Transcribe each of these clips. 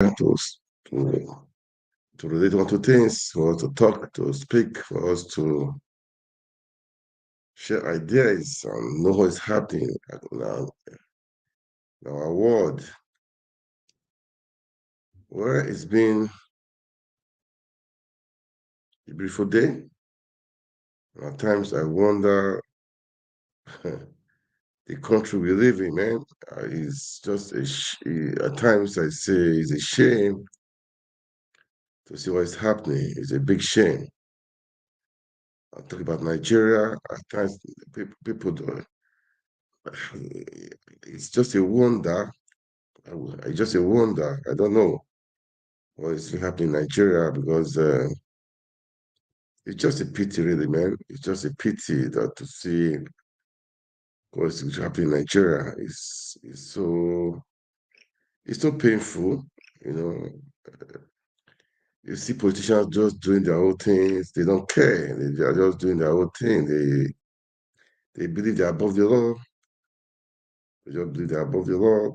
to to to relate on to things, for us to talk, to speak, for us to share ideas and know what is happening in our world. Well, it's been a beautiful day. At times I wonder the country we live in, man. It's just at times I say it's a shame to see what is happening. It's a big shame. I talk about Nigeria. At times people do. It's just a wonder. It's just a wonder. I don't know what is happening in Nigeria because it's just a pity, really, man. It's just a pity that to see what's happening in Nigeria is so painful. You know, you see politicians just doing their own things. They don't care. They are just doing their own thing. They believe they're above the law. They just believe they're above the law.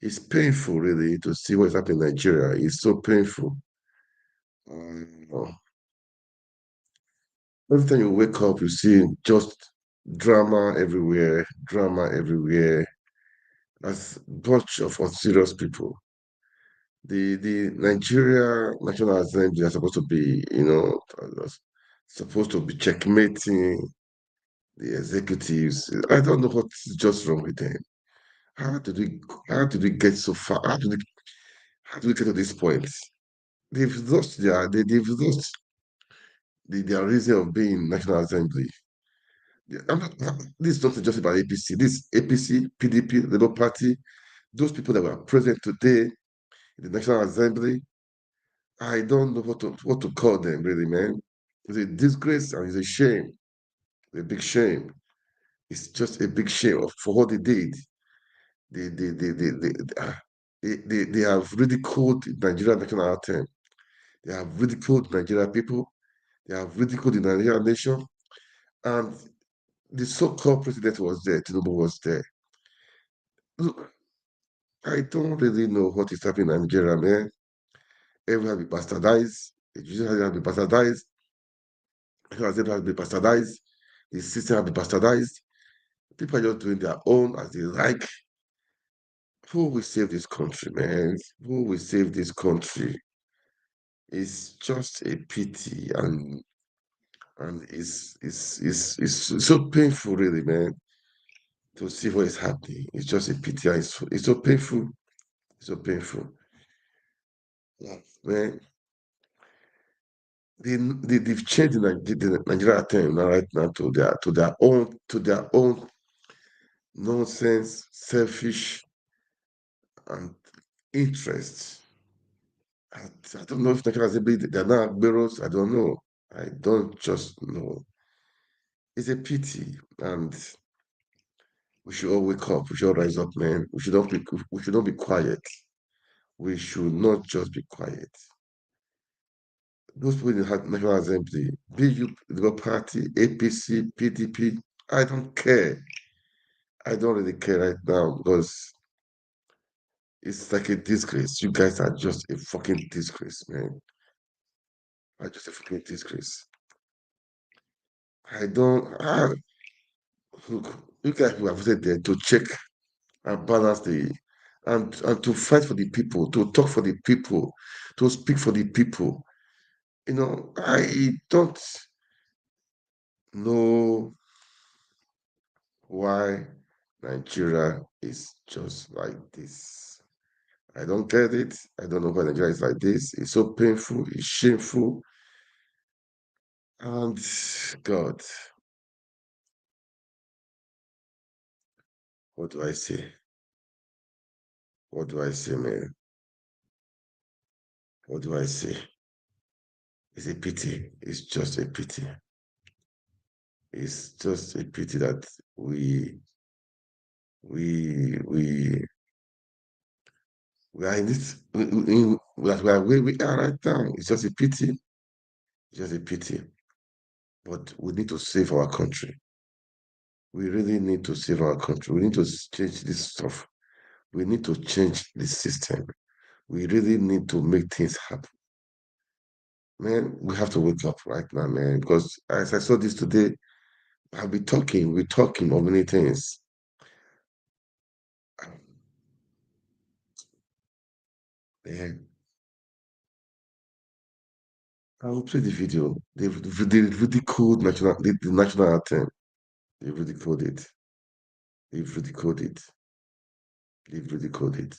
It's painful, really, to see what's happening in Nigeria. It's so painful. Uh, every time you wake up, you see just drama everywhere, drama everywhere. As bunch of unserious people. The Nigeria National Assembly are supposed to be, supposed to be checkmating the executives. I don't know what's just wrong with them. How did we how did we get so far? How did we get to this point? They've lost their reason of being National Assembly. This is not just about APC. This APC, PDP, Labour Party, those people that were present today in the National Assembly, I don't know what to call them, really, man. It's a disgrace and it's a shame, a big shame. It's just a big shame for what they did. They they they they they, ah, they have ridiculed Nigerian national anthem. They have ridiculed Nigerian people. They have ridiculed the Nigerian nation. And the so-called president was there. Tinubu was there. Look, I don't really know what is happening in Nigeria, man. Everyone has been bastardized. The judiciary has been bastardized. Everyone has been bastardized. The system has been bastardized. People are just doing their own as they like. Who will save this country, man? Who will save this country? It's just a pity, and it's so painful, really, man, to see what is happening. It's just a pity. And it's so painful. It's so painful. Yeah, man, they've changed the Nigeria term now right now to their own nonsense, selfish and interests. I don't know if Nigeria Assembly they're not bureaus. I don't know. I don't just know. It's a pity, and we should all wake up. We should all rise up, man. We should not be quiet. We should not just be quiet. Those people in the National Assembly, be you the party, APC, PDP, I don't care. I don't really care right now because it's like a disgrace. You guys are just a fucking disgrace, man. Are just a fucking disgrace. I don't. Look, you guys who have voted there to check and balance and to fight for the people, to talk for the people, to speak for the people. I don't know why Nigeria is just like this. I don't get it. I don't know why Nigeria is like this. It's so painful, it's shameful. And God, what do I say? What do I say, man? What do I say? It's a pity. It's just a pity. It's just a pity that we we we we are in this that we are where we are right now. It's just a pity. It's just a pity. But we need to save our country. We really need to save our country. We need to change this stuff. We need to change this system. We really need to make things happen. Man, we have to wake up right now, man, because as I saw this today, we're talking of many things. Man, I will play the video. They ridiculed the national anthem. They ridiculed it. They've ridiculed it. They've ridiculed it.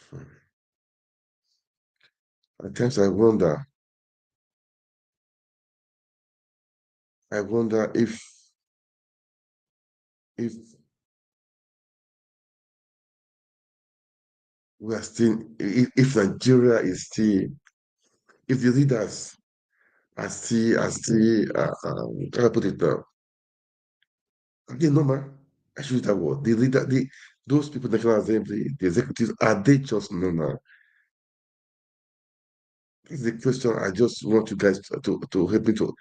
Hmm. At times I wonder if we are still, if Nigeria is still, if the leaders how do I put it now? Again, normal. I should use that word. The leader, those people, National Assembly, the executives, are they just normal? This is the question I just want you guys to help me to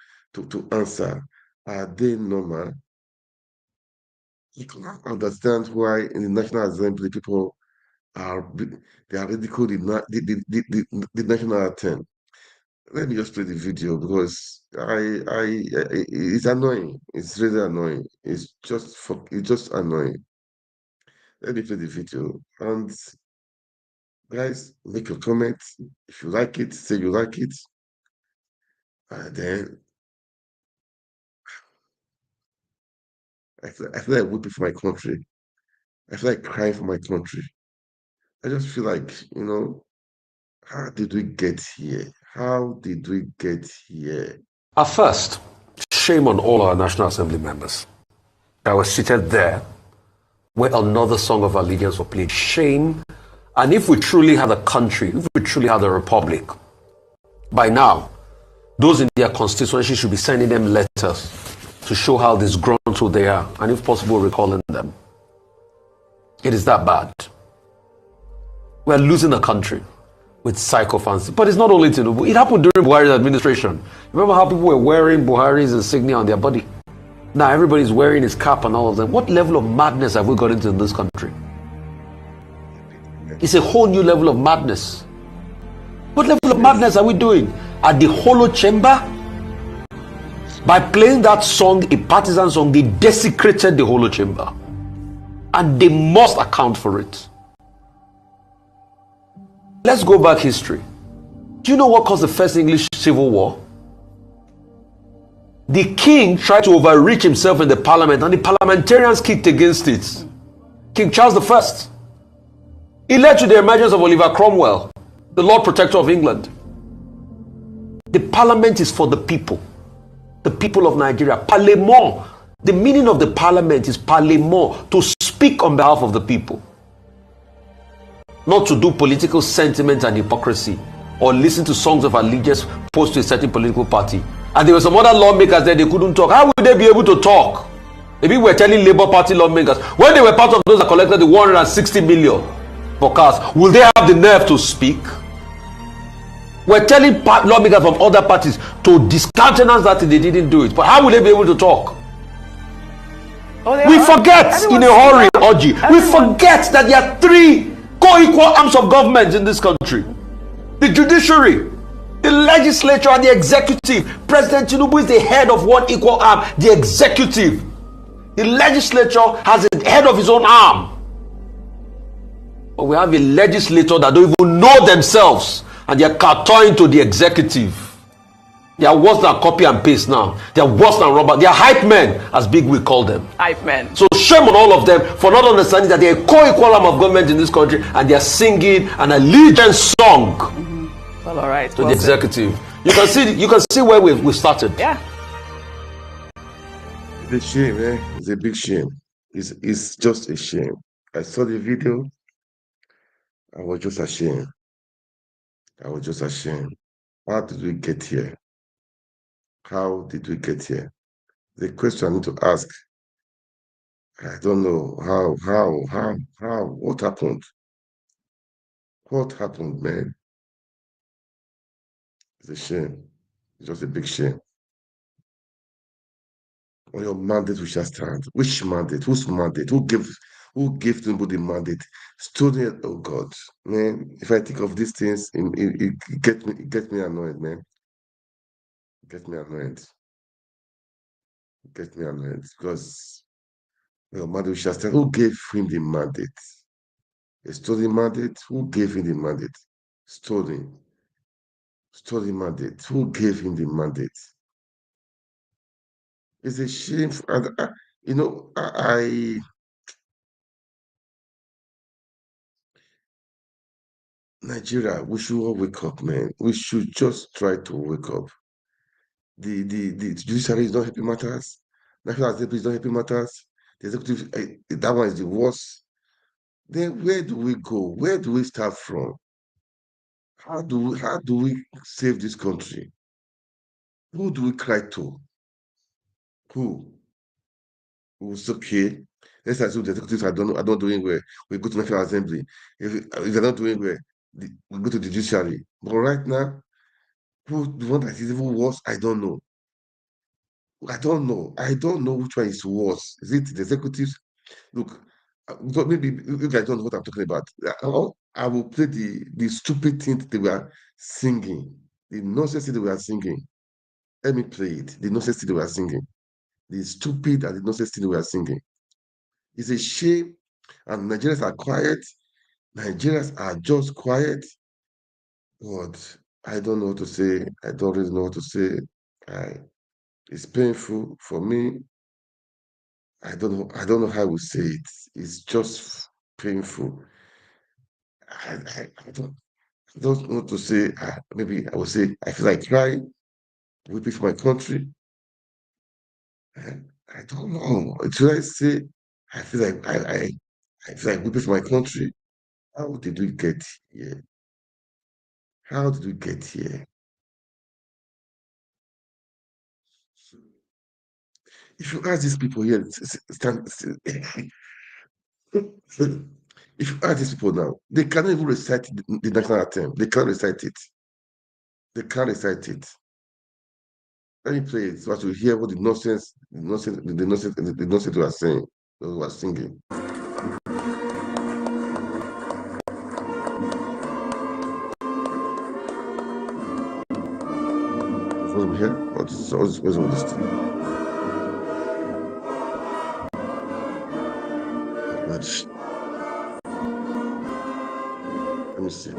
answer. Are they normal? You cannot understand why in the National Assembly people are they are ridiculed the national anthem. Let me just play the video because it's annoying. It's really annoying. It's just annoying. Let me play the video. And guys, make your comments. If you like it, say you like it. And then I feel like weeping for my country. I feel like crying for my country. I just feel like, how did we get here? How did we get here? At first, shame on all our National Assembly members that were seated there where another song of allegiance was played. Shame. And if we truly had a country, if we truly had a republic, by now, those in their constituency should be sending them letters to show how disgruntled they are, and if possible, recalling them. It is that bad. We're losing a country with psychophancy. But it's not only Tinubu. It happened during Buhari's administration. Remember how people were wearing Buhari's insignia on their body? Now everybody's wearing his cap and all of them. What level of madness have we got into in this country? It's a whole new level of madness. What level of madness are we doing? At the Hollow Chamber? By playing that song, a partisan song, they desecrated the Hollow Chamber. And they must account for it. Let's go back history. Do you know what caused the first English Civil War? The king tried to overreach himself in the parliament and the parliamentarians kicked against it. King Charles I. It led to the emergence of Oliver Cromwell, the Lord Protector of England. The parliament is for the people of Nigeria. Parlement. The meaning of the parliament is parlement, to speak on behalf of the people. Not to do political sentiment and hypocrisy or listen to songs of allegiance posed to a certain political party. And there were some other lawmakers there, they couldn't talk. How would they be able to talk? Maybe we're telling Labour Party lawmakers, when they were part of those that collected the 160 million for cars, will they have the nerve to speak? We're telling lawmakers from other parties to discountenance that they didn't do it. But how will they be able to talk? We forget in a hurry, Oji. We forget that there are three co-equal arms of government in this country: the judiciary, the legislature, and the executive. President Tinubu is the head of one equal arm, the executive. The legislature has a head of his own arm. But we have a legislature that don't even know themselves, and they are kowtowing to the executive. They are worse than copy and paste now. They are worse than rubber. They are hype men, as Big Wig called them. Hype men. So shame on all of them for not understanding that they are a co-equal arm of government in this country, and they are singing an allegiance song Well, all right. to the executive. You can see where we started. Yeah. It's a shame, eh? It's a big shame. It's just a shame. I saw the video. I was just ashamed. How did we get here? How did we get here? The question I need to ask. I don't know how, what happened? What happened, man? It's a shame. It's just a big shame. On your mandate we shall stand. Which mandate? Whose mandate? Who Who gave Tinubu the mandate? Stolen. Oh God, man! If I think of these things, it gets me annoyed, man. It gets me annoyed. It gets me annoyed because Madu Shasta, who gave him the mandate? A stolen mandate? Who gave him the mandate? Stolen. Stolen mandate. Who gave him the mandate? It's a shame. And you know, Nigeria, we should all wake up, man. We should just try to wake up. The judiciary is not helping matters. National Assembly is not helping matters. The executive, that one is the worst. Then where do we go? Where do we start from? How do we save this country? Who do we cry to? Who? Who's okay? Let's assume the executives are not doing well. We go to National Assembly. If they're not doing well, we go to the judiciary. But right now, who the one that is even worse? I don't know. I don't know. I don't know which one is worse. Is it the executives? Look, maybe you guys don't know what I'm talking about. I will play the stupid thing they were singing, the nonsense thing they were singing. Let me play it. The nonsense thing they were singing, the stupid and the nonsense thing they were singing. It's a shame, and Nigerians are quiet. Nigerians are just quiet. But I don't know what to say. I don't really know what to say. It's painful for me. I don't know. I don't know how we say it. It's just painful. I don't know what to say. Maybe I would say I feel like crying, weeping for my country. I, I don't know. Should I say I feel like I feel like weeping for my country? How did we get here? How did we get here? If you ask these people here, stand, if you ask these people now, they cannot even recite the national anthem. They can't recite it. They can't recite it. Let me play it so as to hear what the nonsense we are saying, we are singing. From here, what's all this thing? Let me see. I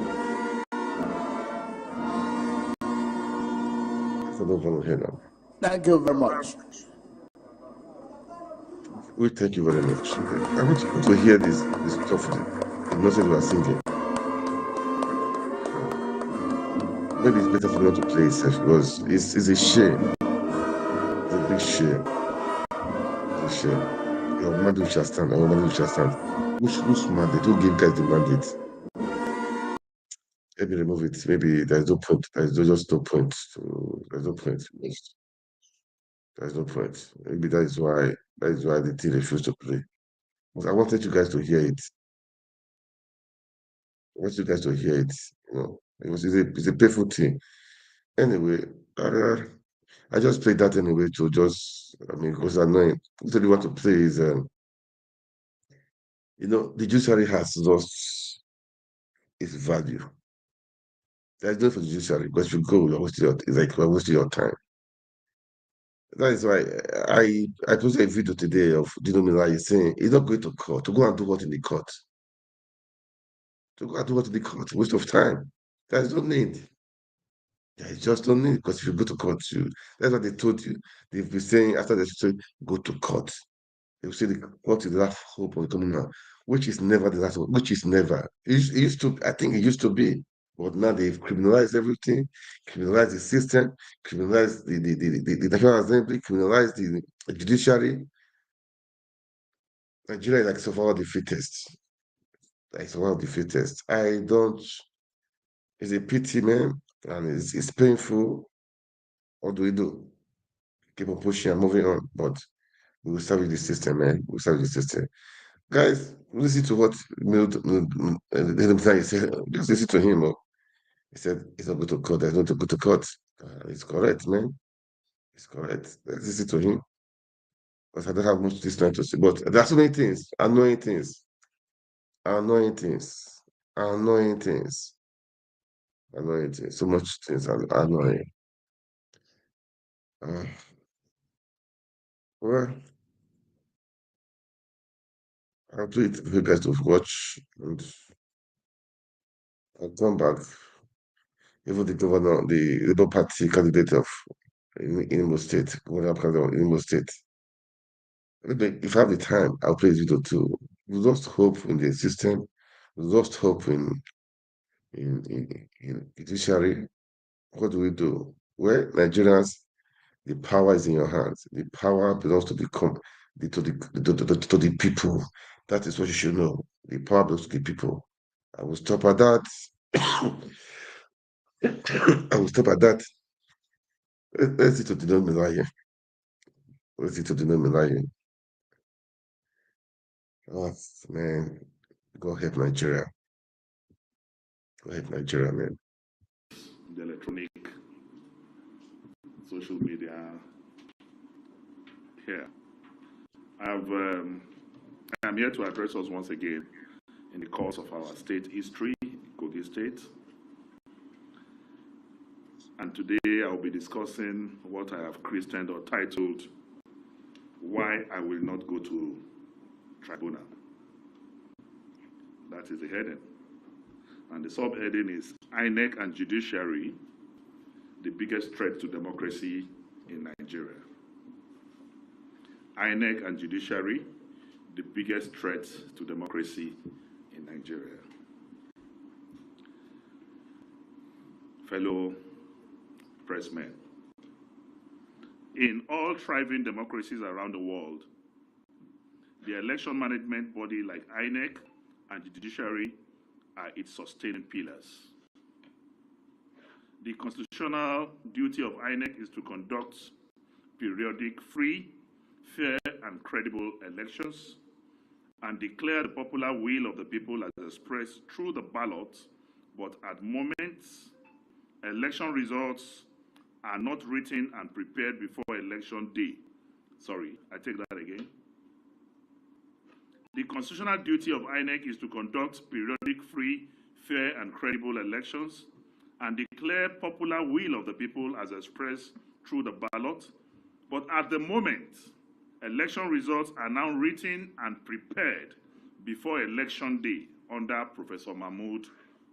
don't want to hear now. Thank you very much. We thank you very much. I want to hear this stuff, the nonsense we are singing. Maybe it's better for me not to play it because it's a shame. It's a big shame. It's a shame. Your mandate shall stand. Our mandate shall stand. Whose mandate? Who gave guys the mandate? Let me remove it. Maybe there's no point. There's just no point. There's no point. There's no point. Maybe that is why the team refused to play. But I wanted you guys to hear it. I want you guys to hear it. You know, it's a painful thing. Anyway, I just played that anyway to just, I mean, it was annoying. What I want to play is, the judiciary has lost its value. There's no for the judiciary because if you go, it's like you're wasting your time. That is why I posted a video today of Dino Melaye saying he's not going to court to go and do what in the court. To go and do what in the court, waste of time. There's no need. Yeah, it's just no need because if you go to court, that's what they told you. They've been saying after they say go to court. They will say the court is the last hope of coming out, which is never the last hope, which is never. It used to, I think it used to be, but now they've criminalized everything, criminalized the system, criminalized the National Assembly, criminalized the judiciary. Nigeria is like survival of the fittest. Like survival of the fittest. It's a pity, man, and it's painful. What do we do? Keep on pushing and moving on, but we will start with the system, man. We'll start with the system. Guys, listen to what Mild said. Just listen to him. He said he's not going to court. There's not to go to court. It's correct, man. It's correct. Let's listen to him. Because I don't have much this time to say. But there are so many things, annoying things. Annoying things. Annoying things. Annoying things. So much things are annoying. Uh, well, I'll do it for you guys to watch, and I'll come back. Even the governor, the Labour Party candidate of in Imo State, governor candidate of Imo State. Maybe if I have the time, I'll play this video too. We lost hope in the system. We lost hope in judiciary. What do we do? Well, Nigerians, the power is in your hands. The power belongs to to the people. That is what you should know. The power belongs to the people. I will stop at that. I will stop at that. Let's see to Dino Melaye. Let's see to Dino Melaye. Oh man, go help Nigeria. Go help Nigeria, man. The electronic social media here. I'm here to address us once again in the course of our state history, Kogi State. And today I will be discussing what I have christened or titled, Why I Will Not Go to Tribunal. That is the heading. And the subheading is INEC and Judiciary, the biggest threat to democracy in Nigeria. INEC and Judiciary, the biggest threat to democracy in Nigeria. Fellow pressmen, in all thriving democracies around the world, the election management body like INEC and the judiciary are its sustaining pillars. The constitutional duty of INEC is to conduct periodic, free, fair, and credible elections and declare the popular will of the people as expressed through the ballot, but at moments, election results are not written and prepared before election day. Sorry, I take that again. The constitutional duty of INEC is to conduct periodic, free, fair, and credible elections and declare popular will of the people as expressed through the ballot, but at the moment, election results are now written and prepared before election day under Professor Mahmood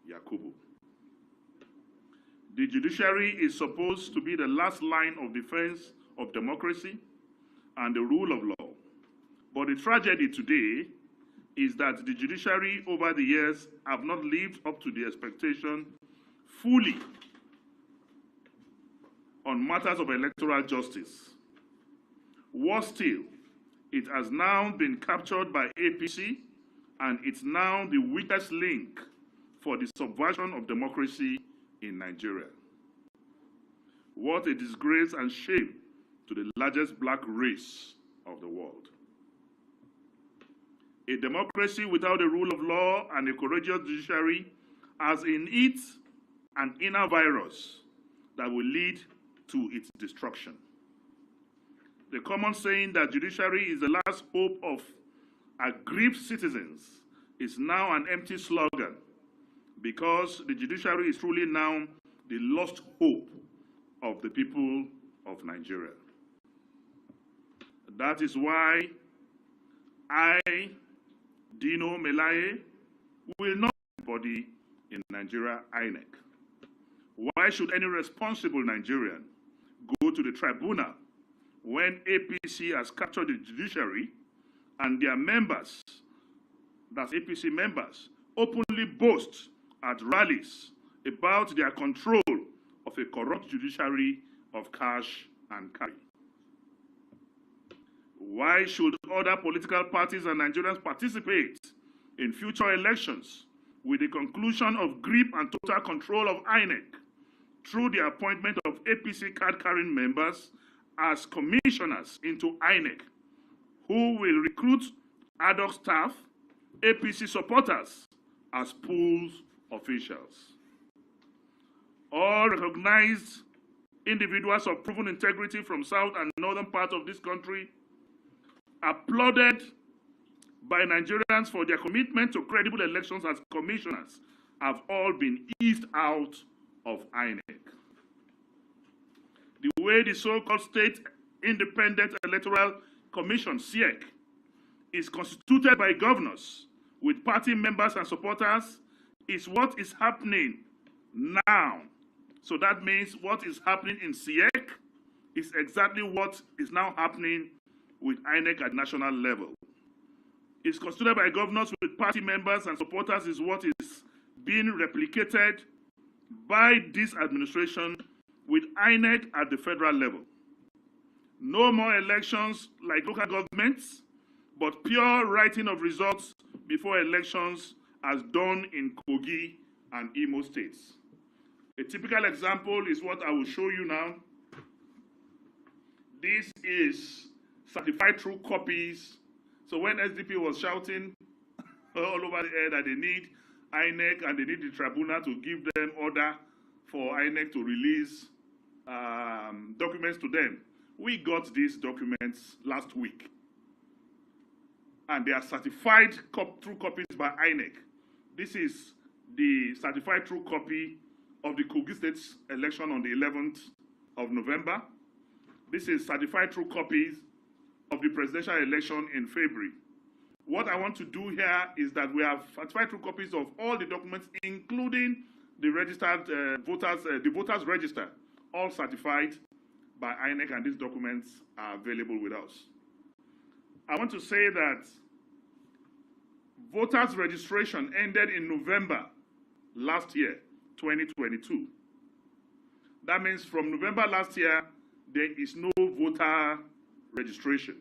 Yakubu. The judiciary is supposed to be the last line of defense of democracy and the rule of law. But the tragedy today is that the judiciary over the years have not lived up to the expectation fully on matters of electoral justice. Worse still, it has now been captured by APC, and it's now the weakest link for the subversion of democracy in Nigeria. What a disgrace and shame to the largest black race of the world. A democracy without a rule of law and a courageous judiciary has in it an inner virus that will lead to its destruction. The common saying that judiciary is the last hope of aggrieved citizens is now an empty slogan, because the judiciary is truly now the lost hope of the people of Nigeria. That is why I, Dino Melaye, will not body in Nigeria INEC. Why should any responsible Nigerian go to the tribunal when APC has captured the judiciary and their members, that's APC members, openly boast at rallies about their control of a corrupt judiciary of cash and carry? Why should other political parties and Nigerians participate in future elections with the conclusion of grip and total control of INEC through the appointment of APC card-carrying members as commissioners into INEC, who will recruit ad hoc staff, APC supporters, as pools officials? All recognized individuals of proven integrity from south and northern parts of this country applauded by Nigerians for their commitment to credible elections as commissioners have all been eased out of INEC. The way the so-called State Independent Electoral Commission, SIEC, is constituted by governors with party members and supporters is what is happening now. So that means what is happening in SIEC is exactly what is now happening with INEC at national level. It's constituted by governors with party members and supporters is what is being replicated by this administration with INEC at the federal level. No more elections like local governments, but pure writing of results before elections as done in Kogi and Imo states. A typical example is what I will show you now. This is certified true copies. So when SDP was shouting all over the air that they need INEC and they need the tribunal to give them order for INEC to release documents to them, we got these documents last week. And they are certified true copies by INEC. This is the certified true copy of the Kogi State election on the 11th of November. This is certified true copies of the presidential election in February. What I want to do here is that we have certified true copies of all the documents, including the registered the voters register, all certified by INEC, and these documents are available with us. I want to say that voters registration ended in November last year, 2022. That means from November last year, there is no voter registration.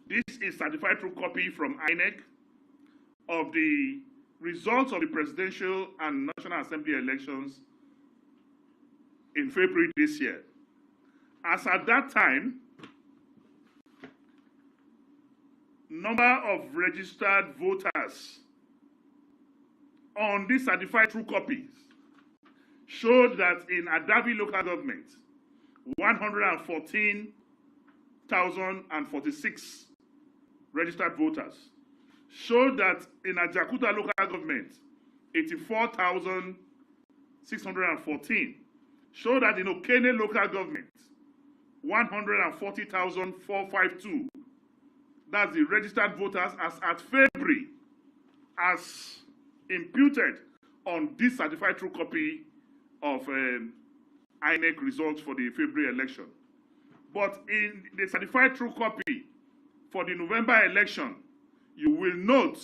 This is certified true copy from INEC of the results of the presidential and National Assembly elections in February this year. As at that time, number of registered voters on these certified true copies showed that in Adabi local government, 114,046 registered voters. Showed that in Ajakuta local government, 84,614. Showed that in Okene local government, 140,452. That's the registered voters as at February, as imputed on this certified true copy of INEC results for the February election. But in the certified true copy for the November election, you will note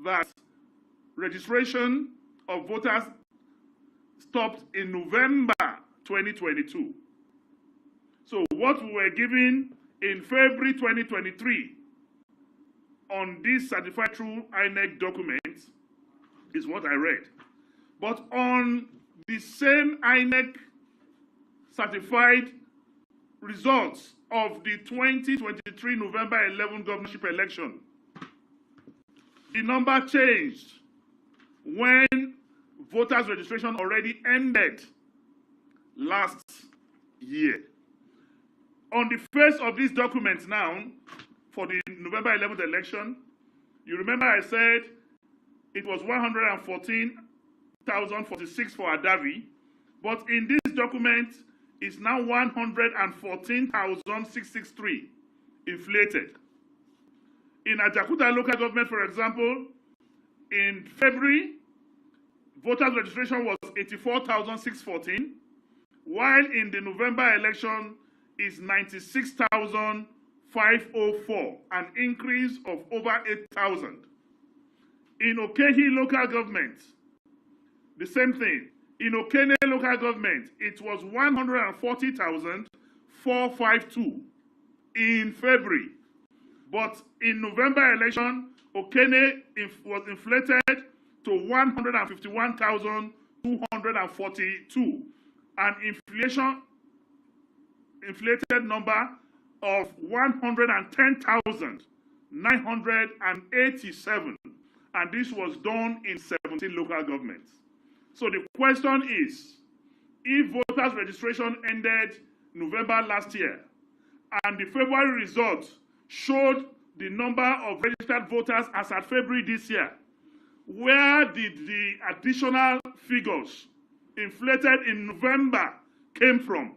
that registration of voters stopped in November 2022. So what we were given in February 2023 on this certified true INEC document is what I read. But on the same INEC certified results of the 2023 November 11 governorship election, the number changed when voters registration already ended last year. On the face of these documents now, for the November 11th election, you remember I said it was 114,046 for Adavi, but in this document, it's now 114,663 inflated. In Ajakuta local government, for example, in February, voters registration was 84,614, while in the November election is 96,504, an increase of over 8,000. In Okehi local government, the same thing. In Okene local government, it was 140,452 in February. But in November election, Okene was inflated to 151,242, an inflated number of 110,987. And this was done in 17 local governments. So the question is, if voters registration ended November last year, and the February results showed the number of registered voters as at February this year. Where did the additional figures inflated in November came from?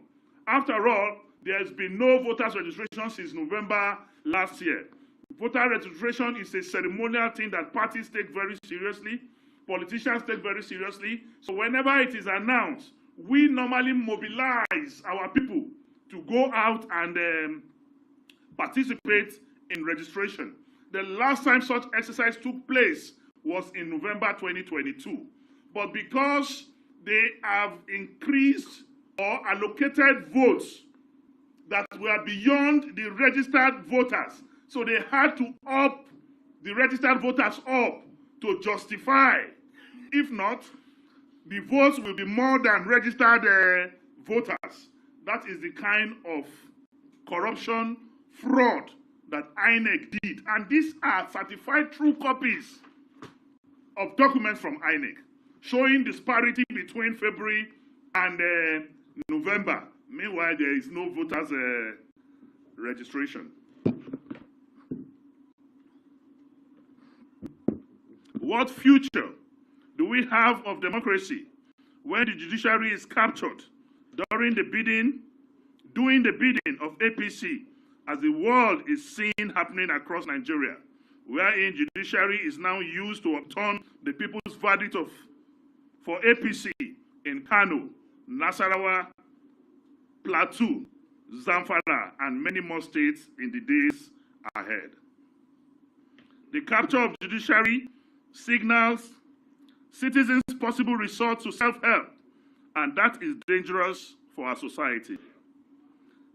After all, there has been no voters registration since November last year. Voter registration is a ceremonial thing that parties take very seriously, politicians take very seriously. So whenever it is announced, we normally mobilize our people to go out and participate in registration. The last time such exercise took place was in November 2022. But because they have increased or allocated votes that were beyond the registered voters, so they had to up the registered voters up to justify. If not, the votes will be more than registered voters. That is the kind of corruption, fraud that INEC did. And these are certified true copies of documents from INEC showing disparity between February and November. Meanwhile, there is no voters registration. What future do we have of democracy when the judiciary is captured doing the bidding of APC, as the world is seeing happening across Nigeria, wherein judiciary is now used to overturn the people's verdict for APC in Kano, Nasarawa, Plateau, Zamfara, and many more states in the days ahead. The capture of judiciary signals citizens' possible resort to self-help, and that is dangerous for our society.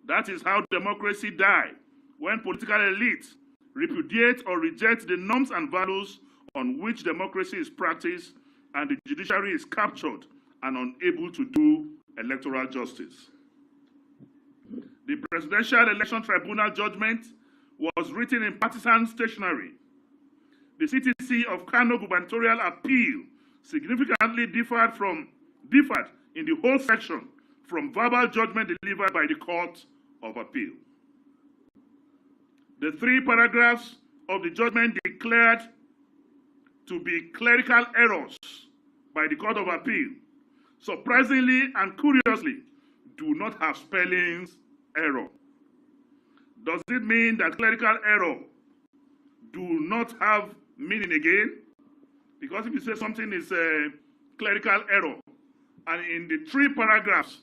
That is how democracy dies, when political elites repudiate or reject the norms and values on which democracy is practiced, and the judiciary is captured and unable to do electoral justice. The Presidential Election Tribunal judgment was written in partisan stationery. The CTC of Kano gubernatorial appeal significantly differed in the whole section from verbal judgment delivered by the Court of Appeal. The 3 paragraphs of the judgment declared to be clerical errors by the Court of Appeal, surprisingly and curiously, do not have spellings error. Does it mean that clerical error do not have meaning again? Because if you say something is a clerical error, and in the 3 paragraphs,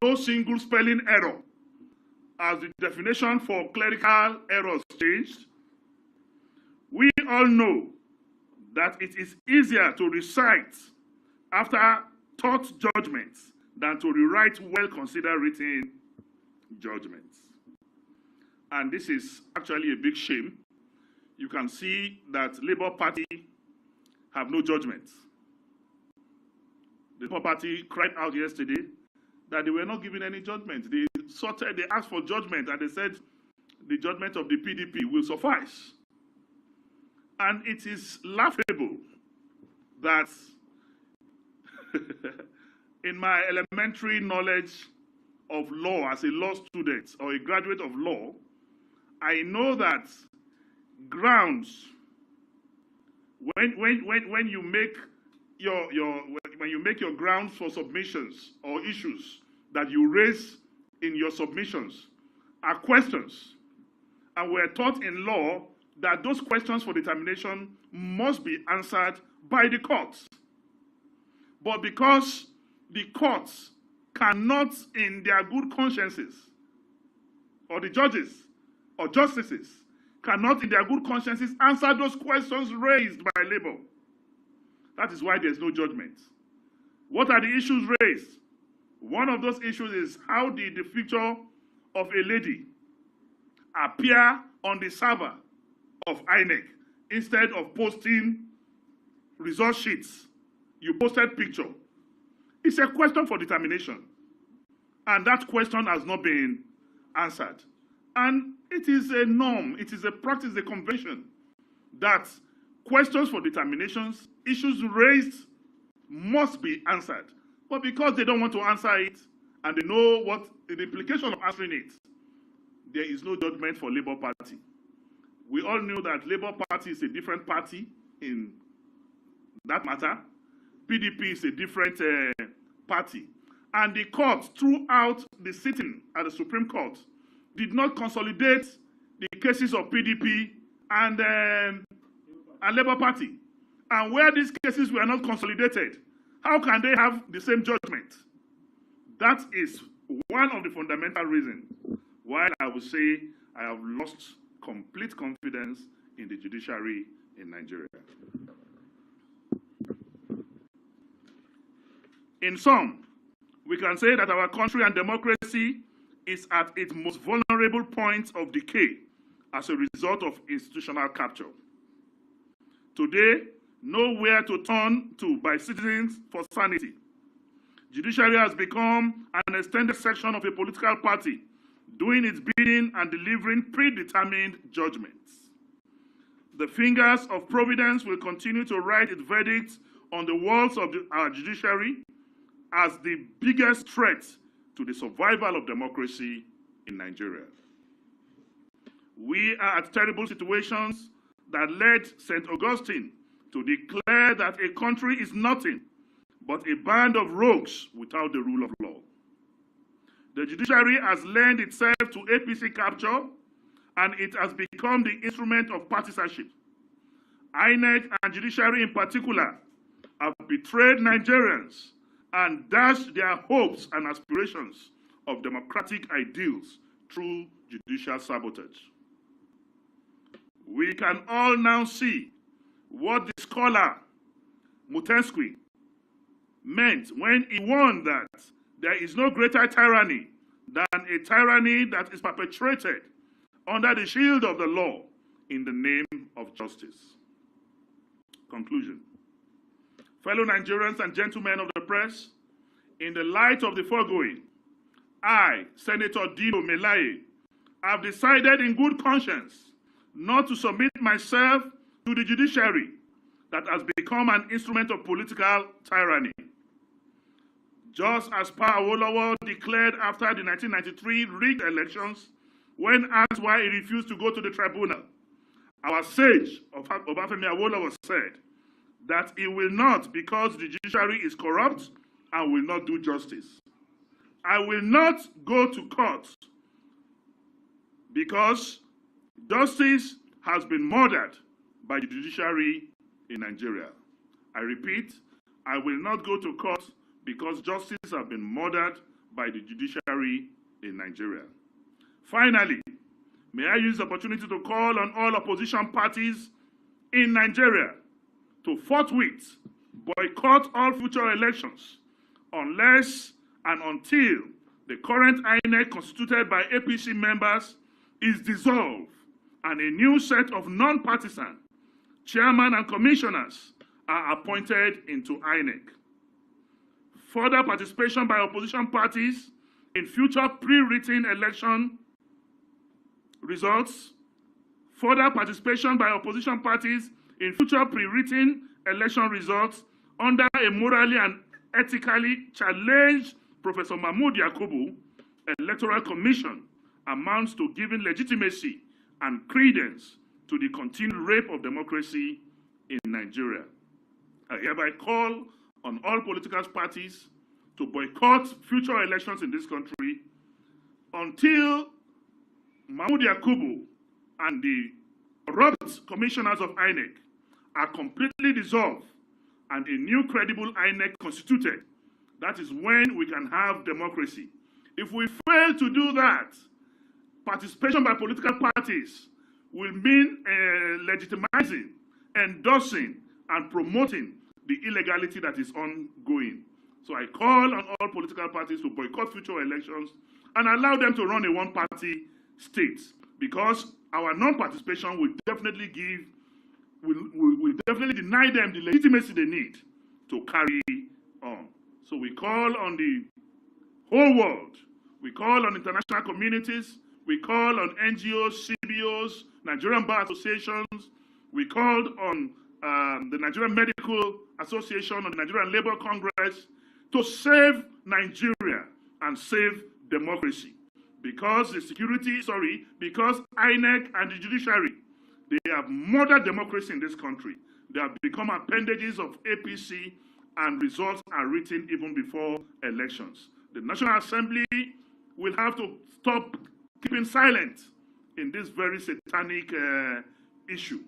no single spelling error, as the definition for clerical errors changed, we all know that it is easier to recite after taught judgments than to rewrite well-considered written judgments. And this is actually a big shame. You can see that Labour Party have no judgment. The Labour Party cried out yesterday that they were not given any judgment. They asked for judgment, and they said the judgment of the PDP will suffice. And it is laughable that in my elementary knowledge of law as a law student or a graduate of law, I know that grounds, when you make your grounds for submissions or issues that you raise in your submissions are questions, and we're taught in law that those questions for determination must be answered by the courts. But because the courts cannot, in their good consciences, or the judges or justices cannot, in their good consciences, answer those questions raised by Labour, that is why there's no judgment. What are the issues raised? One of those issues is, how did the picture of a lady appear on the server of INEC instead of posting result sheets? You posted picture. It's a question for determination. And that question has not been answered. And it is a norm, it is a practice, a convention, that questions for determinations, issues raised, must be answered. But because they don't want to answer it, and they know what the implication of answering it, there is no judgment for Labour Party. We all knew that Labour Party is a different party in that matter. PDP is a different party. And the court, throughout the sitting at the Supreme Court, did not consolidate the cases of PDP and Labour Party. And where these cases were not consolidated, how can they have the same judgment? That is one of the fundamental reasons why I would say I have lost complete confidence in the judiciary in Nigeria. In sum, we can say that our country and democracy is at its most vulnerable point of decay as a result of institutional capture. Today, nowhere to turn to by citizens for sanity. Judiciary has become an extended section of a political party, doing its bidding and delivering predetermined judgments. The fingers of providence will continue to write its verdicts on the walls of our judiciary as the biggest threat to the survival of democracy in Nigeria. We are at terrible situations that led St. Augustine to declare that a country is nothing but a band of rogues without the rule of law. The judiciary has lent itself to APC capture, and it has become the instrument of partisanship. INEC and judiciary in particular have betrayed Nigerians and dashed their hopes and aspirations of democratic ideals through judicial sabotage. We can all now see what the scholar Mutensky meant when he warned that there is no greater tyranny than a tyranny that is perpetrated under the shield of the law in the name of justice. Conclusion. Fellow Nigerians and gentlemen of the press, in the light of the foregoing, I, Senator Dino Melaye, have decided in good conscience not to submit myself to the judiciary that has become an instrument of political tyranny. Just as Pa Awolowo declared after the 1993 rigged elections, when asked why he refused to go to the tribunal, our sage, Obafemi Awolowo, said that he will not because the judiciary is corrupt and will not do justice. I will not go to court because justice has been murdered by the judiciary in Nigeria. I repeat, I will not go to court because justice has been murdered by the judiciary in Nigeria. Finally, may I use the opportunity to call on all opposition parties in Nigeria to forthwith boycott all future elections unless and until the current INEC constituted by APC members is dissolved and a new set of non-partisan chairmen and commissioners are appointed into INEC. Further participation by opposition parties in future pre-written election results. Further participation by opposition parties in future pre-written election results under a morally and ethically challenged Professor Mahmood Yakubu Electoral Commission amounts to giving legitimacy and credence to the continued rape of democracy in Nigeria. I hereby call on all political parties to boycott future elections in this country until Mahmood Yakubu and the corrupt commissioners of INEC are completely dissolved and a new credible INEC constituted. That is when we can have democracy. If we fail to do that, participation by political parties will mean legitimizing, endorsing, and promoting the illegality that is ongoing. So I call on all political parties to boycott future elections and allow them to run a one-party state, because our non-participation will definitely will definitely deny them the legitimacy they need to carry on. So we call on the whole world, we call on international communities, we call on NGOs, CBOs, Nigerian Bar Associations, we called on the Nigerian Medical Association, on the Nigerian Labour Congress, to save Nigeria and save democracy. Because INEC and the judiciary They have murdered democracy in this country. They have become appendages of APC, and results are written even before elections. The National Assembly will have to stop keeping silent in this very satanic issue.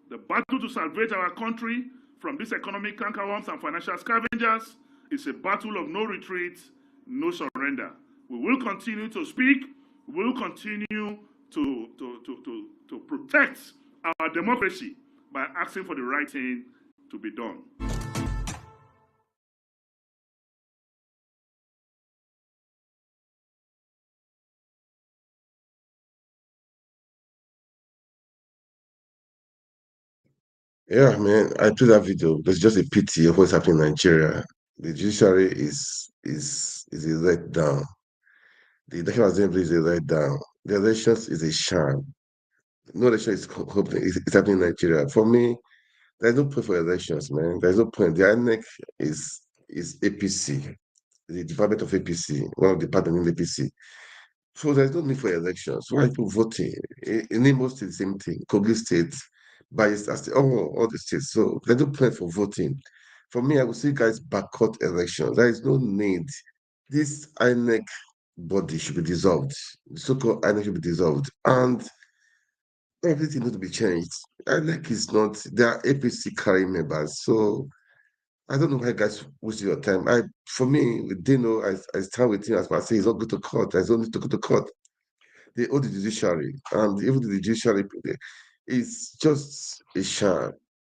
The battle to salvage our country from these economic cankerworms and financial scavengers is a battle of no retreat, no surrender. We will continue to speak. We will continue to protect our democracy by asking for the right thing to be done. Yeah, man, I played that video. There's just a pity of what's happening in Nigeria. The judiciary is a letdown. The National Assembly is a letdown. The elections is a sham. No election is happening. It's happening in Nigeria. For me, there's no point for elections, man. There's no point. The INEC is APC, the department of APC, one of the departments in APC. So there's no need for elections. Why are people voting? In Imo State, the same thing. Kogi State, Bayelsa State, all the states. So there's no point for voting. For me, I would say, guys, boycott elections. There is no need. This INEC body should be dissolved. The so-called INEC should be dissolved. And everything needs to be changed. INEC is not, they are APC carrying members. So I don't know why guys waste your time. For me, with Dino, I stand with him as I say he's not go to court. There's no need to go to court. They owe the judiciary, and even the judiciary is just a sham.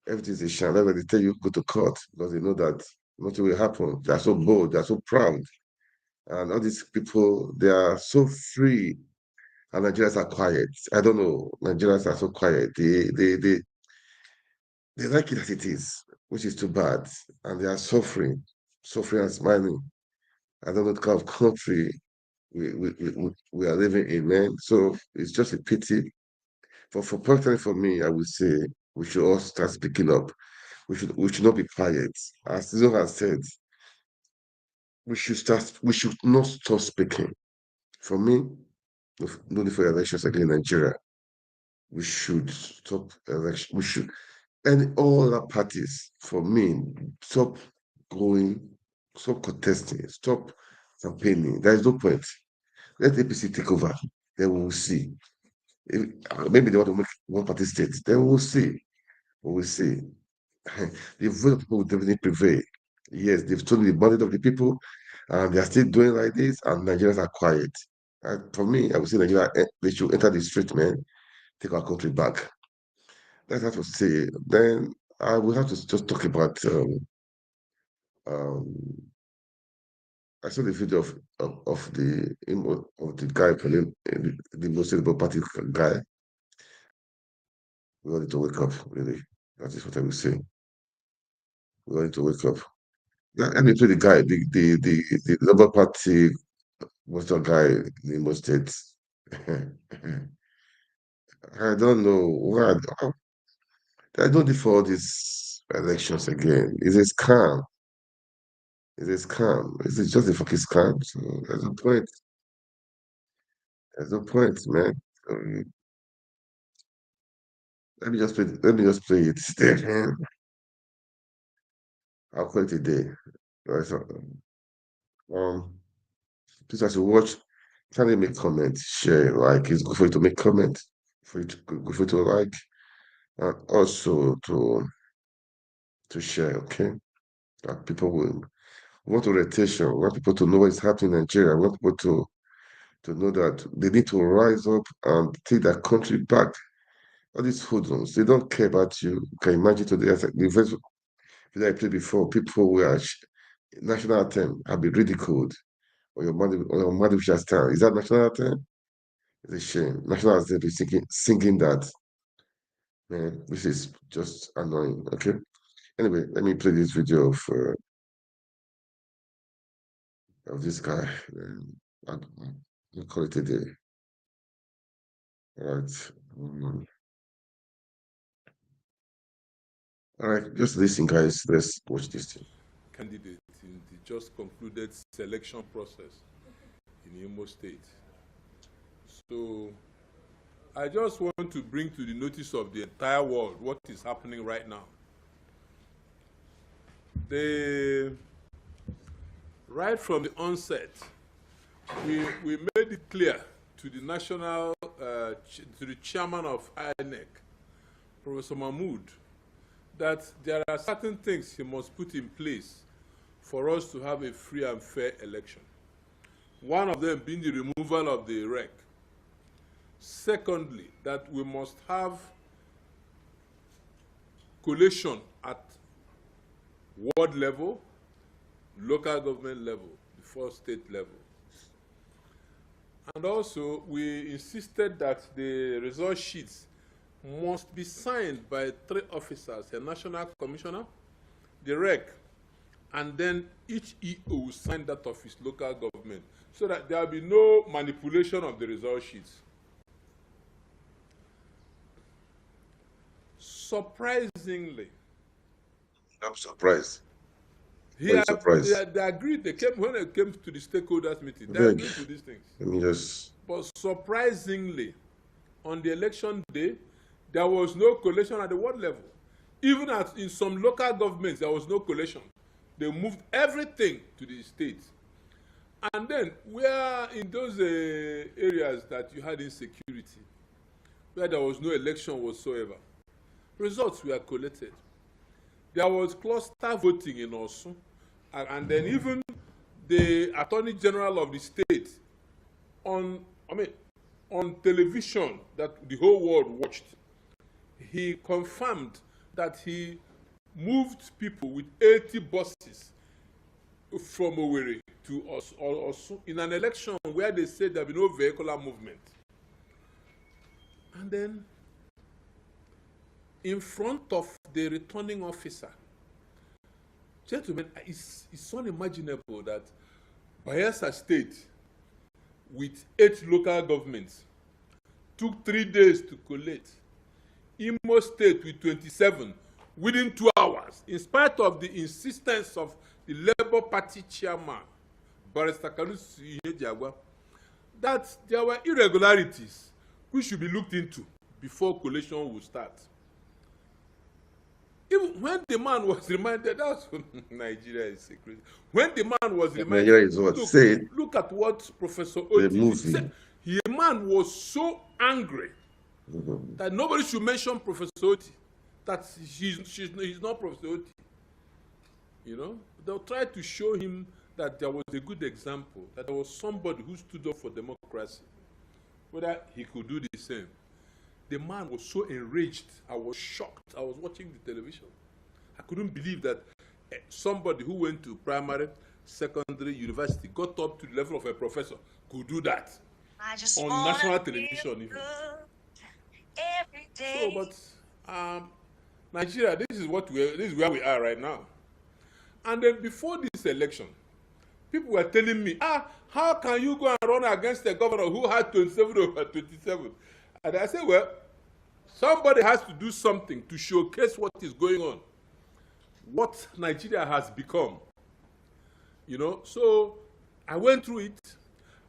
Everything is a sham. That's why they tell you go to court because they know that nothing will happen. They are so bold, they are so proud, and all these people they are so free, and Nigerians are quiet. I don't know. Nigerians are so quiet. They like it as it is, which is too bad, and they are suffering and smiling. I don't know the kind of country we are living in, man. So it's just a pity. Personally, for me, I would say we should all start speaking up. We should not be quiet. As Tizo has said, we should not stop speaking. For me, no need for elections again in Nigeria. We should stop election. We should, and all other parties, for me, stop going, stop contesting, stop campaigning. There is no point. Let APC take over. Then we will see. Maybe they want to make one party state. Then we will see. We will see. The vote of people will definitely prevail. Yes, they've stolen the money of the people, and they are still doing like this, and Nigerians are quiet. For me, I would say Nigeria, they should enter the street, man, take our country back. That's what I have to say. Then I will have to just talk about. Um, I saw the video of the guy playing the most Labour Party guy. We all need to wake up, really. That is what I will say. We all need to wake up. Let me play the guy, the Labour Party was the guy in Imo State. I don't know why. I don't need for all these elections again. It's a scam. It's a scam. It's just a fucking scam. So there's no point. There's no point, man. Let me just play. Let me just play it. I'll call it a day. Right, so, please, as you watch, can you make comments, share, like? It's good for you to make comments, good for you to like, and also to share. Okay, that people will want orientation. We want people to know what is happening in Nigeria. We want people to know that they need to rise up and take their country back. All these hoodlums, they don't care about you. You can imagine today, as the first video I played before, people were national anthem have been ridiculed, or your mother which has stand. Is that national anthem? It's a shame. National anthem is singing that, man, which is just annoying. Okay. Anyway, let me play this video of this guy. I'll call it a day. All right. All right, just listen, guys. Let's watch this thing. Candidate in the just concluded selection process in Imo State. So I just want to bring to the notice of the entire world what is happening right now. Right from the onset, we made it clear to the national, to the chairman of INEC, Professor Mahmood, that there are certain things he must put in place for us to have a free and fair election. One of them being the removal of the REC. Secondly, that we must have collation at ward level, local government level, before state level. And also, we insisted that the result sheets must be signed by 3 officers, a national commissioner, the REC, and then each EO will sign that of his local government, so that there will be no manipulation of the result sheets. Surprisingly, I'm surprised. they agreed. They came when it came to the stakeholders meeting. They agreed to these things. Let me just. But surprisingly, on the election day, there was no collation at the ward level. Even in some local governments, there was no collation. They moved everything to the state. And then, where in those areas that you had insecurity, where there was no election whatsoever, results were collected. There was cluster voting in Osun, and then even the Attorney General of the state on television that the whole world watched, he confirmed that he moved people with 80 buses from Owerri to Osun in an election where they said there will be no vehicular movement. And then, in front of the returning officer, gentlemen, it's unimaginable that Bayelsa State, with 8 local governments, took 3 days to collate. Imo State with 27 within 2 hours, in spite of the insistence of the Labour Party chairman, Barrister Kalusi Jagwa, that there were irregularities which should be looked into before collation would start. Even when the man was reminded, that's Nigeria is secret. When the man was reminded, Nigeria is what said. Look at what Professor Oti said. The man was so angry that nobody should mention Professor Oti, that he's not Professor Oti. You know, they'll try to show him that there was a good example, that there was somebody who stood up for democracy, whether he could do the same. The man was so enraged. I was shocked. I was watching the television. I couldn't believe that somebody who went to primary, secondary, university, got up to the level of a professor, could do that on national television even. Every day. So, but Nigeria, this is where we are right now. And then before this election, people were telling me, how can you go and run against a governor who had 27 over 27? And I said, well, somebody has to do something to showcase what is going on, what Nigeria has become. You know, so I went through it,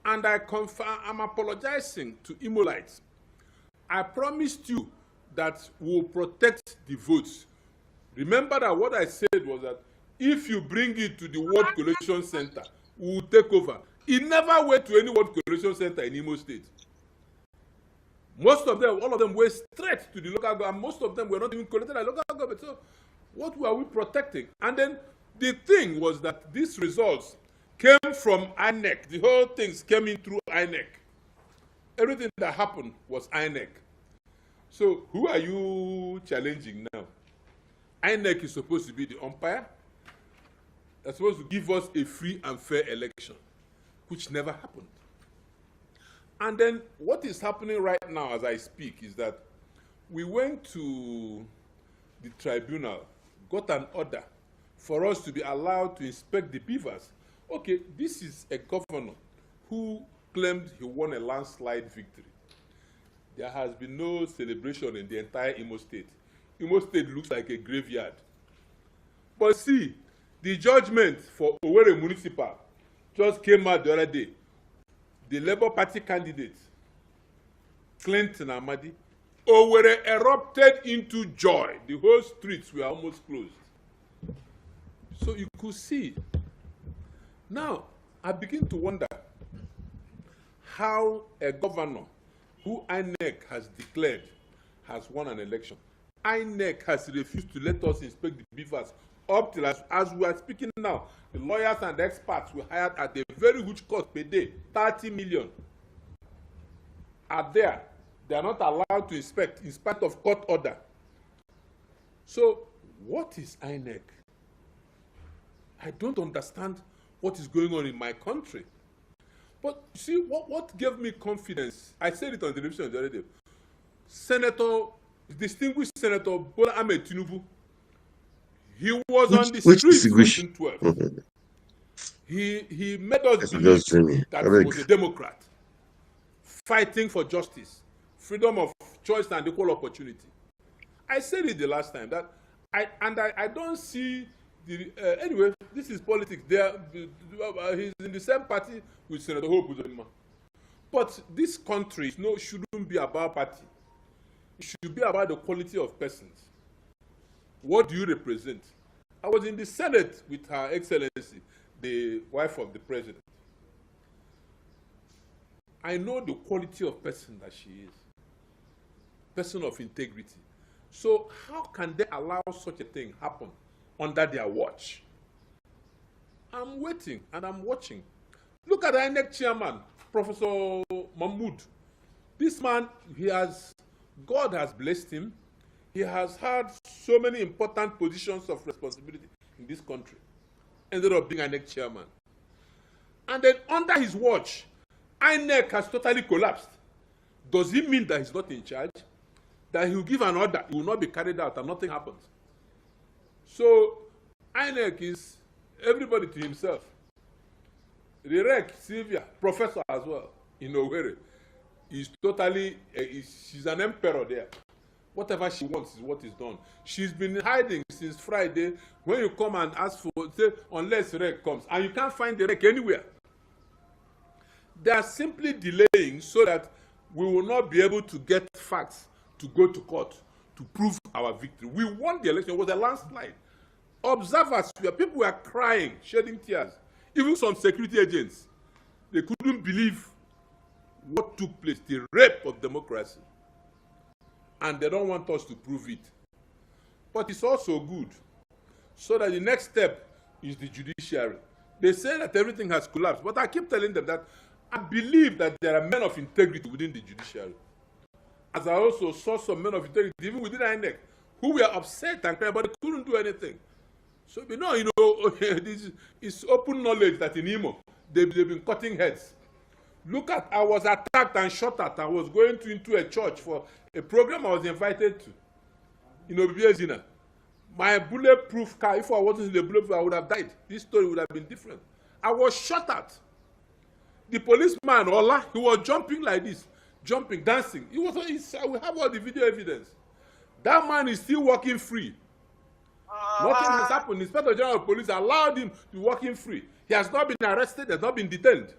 and I'm apologizing to Imolites. I promised you that we'll protect the votes. Remember that what I said was that if you bring it to the Ward Collation Center, we'll take over. It never went to any Ward Collation Center in Imo State. Most of them, all of them were straight to the local government. Most of them were not even collected at local government. So what were we protecting? And then the thing was that these results came from INEC. The whole things came in through INEC. Everything that happened was INEC. So who are you challenging now? INEC is supposed to be the umpire. They're supposed to give us a free and fair election, which never happened. And then what is happening right now as I speak is that we went to the tribunal, got an order for us to be allowed to inspect the beavers. Okay, this is a governor who claimed he won a landslide victory. There has been no celebration in the entire Imo State. Imo State looks like a graveyard. But see, the judgment for Owerri Municipal just came out the other day. The Labour Party candidate Clinton Amadi, Owerri erupted into joy. The whole streets were almost closed. So you could see. Now, I begin to wonder how a governor who INEC has declared has won an election. INEC has refused to let us inspect the beavers up till as we are speaking now. The lawyers and the experts we hired at a very huge cost per day, 30 million, are there. They are not allowed to inspect in spite of court order. So, what is INEC? I don't understand what is going on in my country. But see, what gave me confidence, I said it on television the other day, distinguished Senator Bola Ahmed Tinubu, he was on the streets in 2012. He made us believe that he was a Democrat, fighting for justice, freedom of choice and equal opportunity. I said it the last time that I don't see the anyway. This is politics. He's in the same party with Senator Hope Uzodinma. But this country shouldn't be about party. It should be about the quality of persons. What do you represent? I was in the Senate with Her Excellency, the wife of the president. I know the quality of person that she is. Person of integrity. So how can they allow such a thing happen under their watch? I'm waiting and I'm watching. Look at the INEC chairman, Professor Mahmood. This man, God has blessed him. He has had so many important positions of responsibility in this country. Ended up being INEC chairman. And then under his watch, INEC has totally collapsed. Does he mean that he's not in charge? That he will give an order, it will not be carried out and nothing happens? So INEC is everybody to himself. Rirek, Sylvia, professor as well, in Owerri, is totally, she's an emperor there. Whatever she wants is what is done. She's been hiding since Friday. When you come and ask for, say, unless REC comes, and you can't find the REC anywhere. They are simply delaying so that we will not be able to get facts to go to court to prove our victory. We won the election. It was a landslide. Observers, people were crying, shedding tears. Even some security agents, they couldn't believe what took place, the rape of democracy. And they don't want us to prove it. But it's also good, so that the next step is the judiciary. They say that everything has collapsed, but I keep telling them that I believe that there are men of integrity within the judiciary. As I also saw some men of integrity, even within INEC, who were upset and crying, but they couldn't do anything. So, this is open knowledge that in Imo, they've been cutting heads. Look at, I was attacked and shot at. I was going into a church for a program I was invited to in Obiezina. My bulletproof car, if I wasn't in the bulletproof, I would have died. This story would have been different. I was shot at. The policeman, Ola, he was jumping like this, jumping, dancing. We have all the video evidence. That man is still walking free. Nothing has happened. The Inspector General of Police allowed him to be walking free. He has not been arrested, he has not been detained.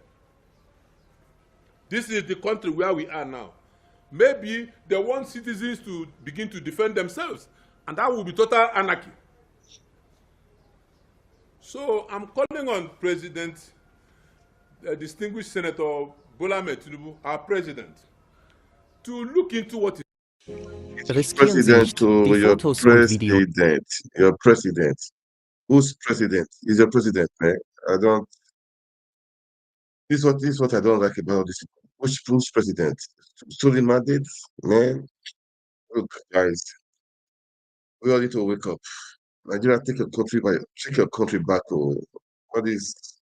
This is the country where we are now. Maybe they want citizens to begin to defend themselves, and that will be total anarchy. So I'm calling on distinguished Senator Bola Ahmed Tinubu, our president, to look into what is president to your president. Your president. Who's president? Is your president, man? This is what I don't like about this. Who's president? Stolen mandates, man. Look, guys, we all need to wake up. Nigeria, take your country back. What is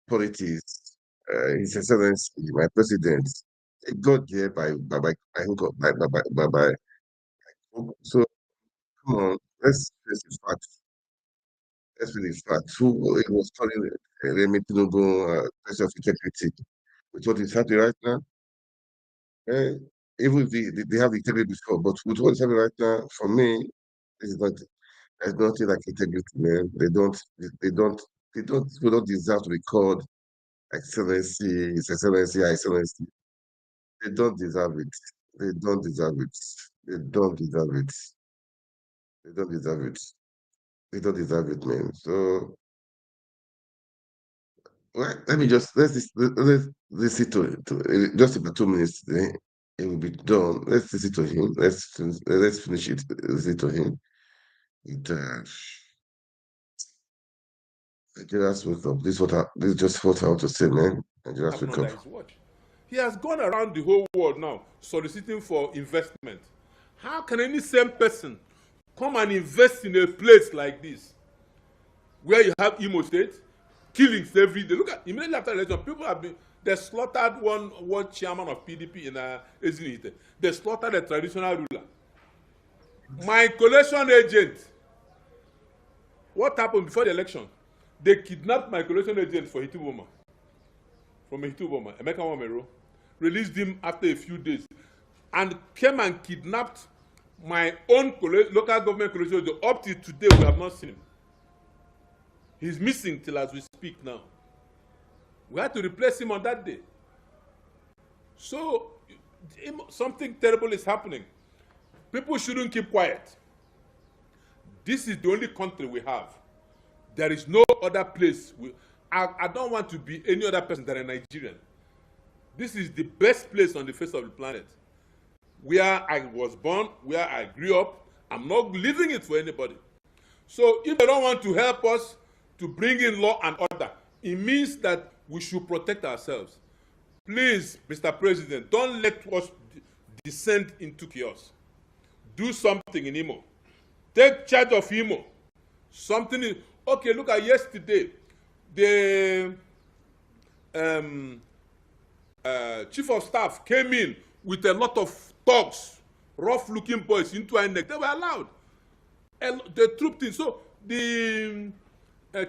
politics? His Excellency, my president. It got there by. So come on, let's face the facts. Let's face the facts. Who it was calling Remi Tinubu person of integrity with what is happening right now? Even if they have integrity before, but with what is happening right now, for me, there's nothing like integrity, man. They don't deserve to be called Excellency, His Excellency, Excellency. They don't deserve it. They don't deserve it. They don't deserve it. They don't deserve it. They don't deserve it, man. So, well, let me just let's listen to just about 2 minutes. Then it will be done. Let's listen to him. Let's finish it. Listen to him. Nigeria's wake up. This is just what I want to say, man. Nigeria's wake up. His watch. He has gone around the whole world now soliciting for investment. How can any same person come and invest in a place like this, where you have Imo State, killings every day? Look at immediately after the election, people have been they slaughtered one chairman of PDP in Ezinite. They slaughtered a traditional ruler. My collation agent. What happened before the election? They kidnapped my collation agent for Hituboma. From Hituboma, Emeka Wamero, released him after a few days, and came and kidnapped my own local government collation agent. Up till today, we have not seen him. He's missing till as we speak now. We had to replace him on that day. So, something terrible is happening. People shouldn't keep quiet. This is the only country we have. There is no other place. I don't want to be any other person than a Nigerian. This is the best place on the face of the planet. Where I was born, where I grew up. I'm not leaving it for anybody. So if they don't want to help us to bring in law and order, it means that we should protect ourselves. Please, Mr. President, don't let us descend into chaos. Do something in Imo. Take charge of Imo. Something is, okay, look at yesterday. The chief of staff came in with a lot of thugs, rough-looking boys into INEC. They were allowed. They trooped in. So the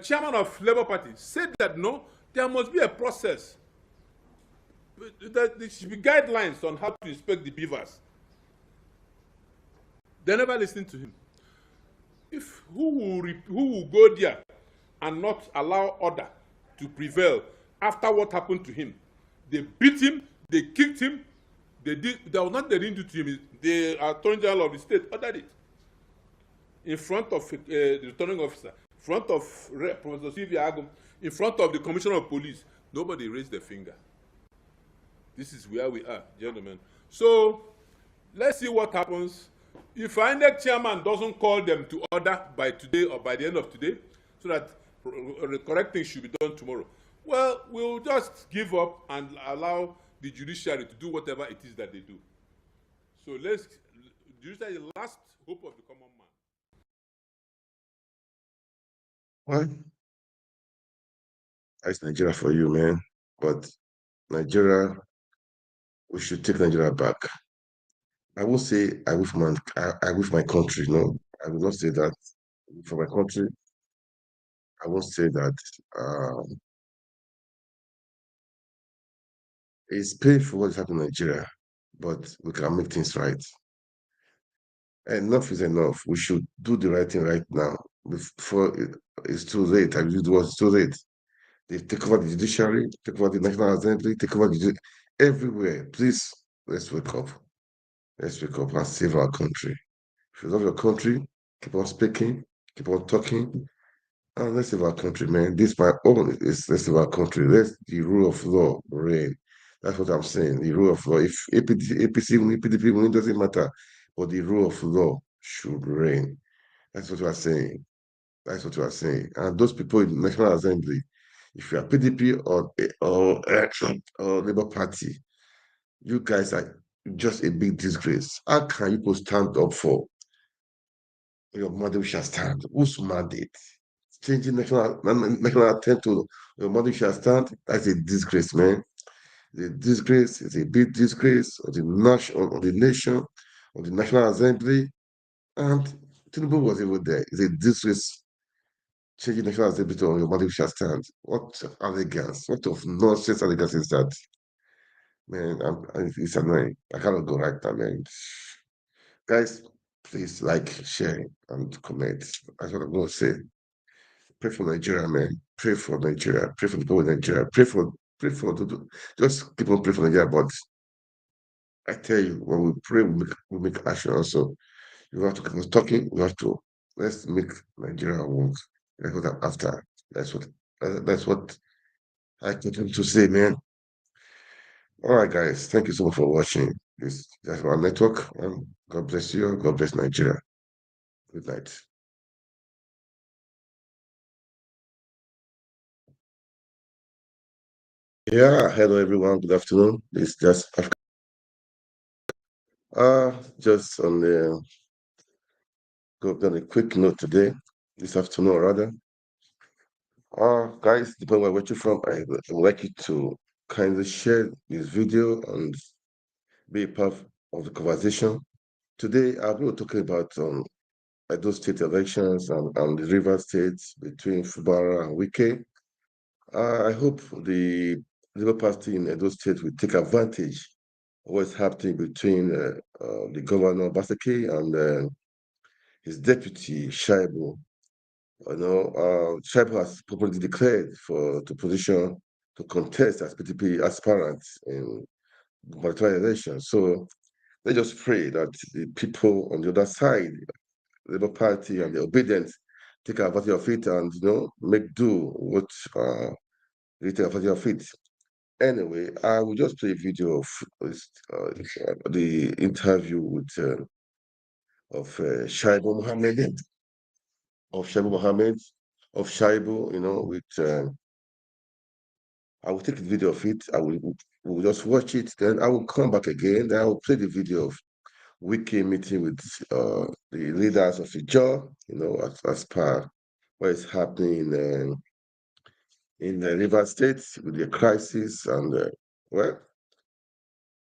chairman of Labour Party said that no, there must be a process. There should be guidelines on how to inspect the beavers. They never listened to him. Who will go there and not allow order to prevail after what happened to him? They beat him, they kicked him, there was nothing they didn't do to him. The Attorney General of the state ordered it in front of the returning officer, in front of Professor Sylvia Agum, in front of the Commissioner of Police. Nobody raised their finger. This is where we are, gentlemen. So let's see what happens. If INEC chairman doesn't call them to order by today or by the end of today, so that the correct thing should be done tomorrow, well, we'll just give up and allow the judiciary to do whatever it is that they do. So judiciary is the last hope of the common man. Well, that's Nigeria for you, man. But Nigeria, we should take Nigeria back. I will say I wish my country. No, I will not say that for my country. I won't say that. It's painful what is happening in Nigeria, but we can make things right. Enough is enough. We should do the right thing right now before it's too late. I believe it was too late. They take over the judiciary, take over the National Assembly, take over everywhere. Please, let's wake up. Let's wake up and save our country. If you love your country, keep on speaking, keep on talking, and let's save our country, man. This my own is let's save our country. Let the rule of law reign. That's what I'm saying. The rule of law. If APC win, PDP win, it doesn't matter. But the rule of law should reign. That's what we are saying. That's what we are saying. And those people in the National Assembly, if you are PDP or Labour Party, you guys are just a big disgrace. How can you stand up for your mandate shall stand? Whose mandate? Changing national anthem to your mandate shall stand? That's a disgrace, man. It's a disgrace. It's a big disgrace on the nation, on the National Assembly. And Tinubu was even there. It's a disgrace. Changing National Assembly to your mandate shall stand. What arrogance? What of nonsense arrogance is that? Man, it's annoying. I cannot go right now, man. Guys, please like, share, and comment. That's what I'm going to say. Pray for Nigeria, man. Pray for Nigeria. Pray for the people in Nigeria. Just keep on praying for Nigeria, but I tell you, when we pray, we make action also. You have to keep on talking. We have to let's make Nigeria work. That's what I'm after. That's what I continue to say, man. All right, guys. Thank you so much for watching this. That's our network. God bless you. God bless Nigeria. Good night. Yeah, hello everyone. Good afternoon. It's just just on the go on a quick note today, this afternoon rather. Guys, depending where you're watching from, I would like you to kindly share this video and be a part of the conversation. Today, I'm going to talk about Edo State elections and the River State between Fubara and Wike. I hope the Labour Party in Edo State will take advantage of what's happening between the governor Baseke and his deputy Shaibu. Shaibu has publicly declared to position to contest as PDP aspirant in gubernatorial elections. So let's just pray that the people on the other side, the Labour Party and the obedient, take advantage of it and make do what they take advantage of it. Anyway, I will just play a video of the interview with Shaibu Mohammed, of Shaibu, with I will take the video of it. We'll just watch it. Then I will come back again. Then I will play the video of Wiki meeting with the leaders of the jaw, as per what is happening in the River State with the crisis. And well,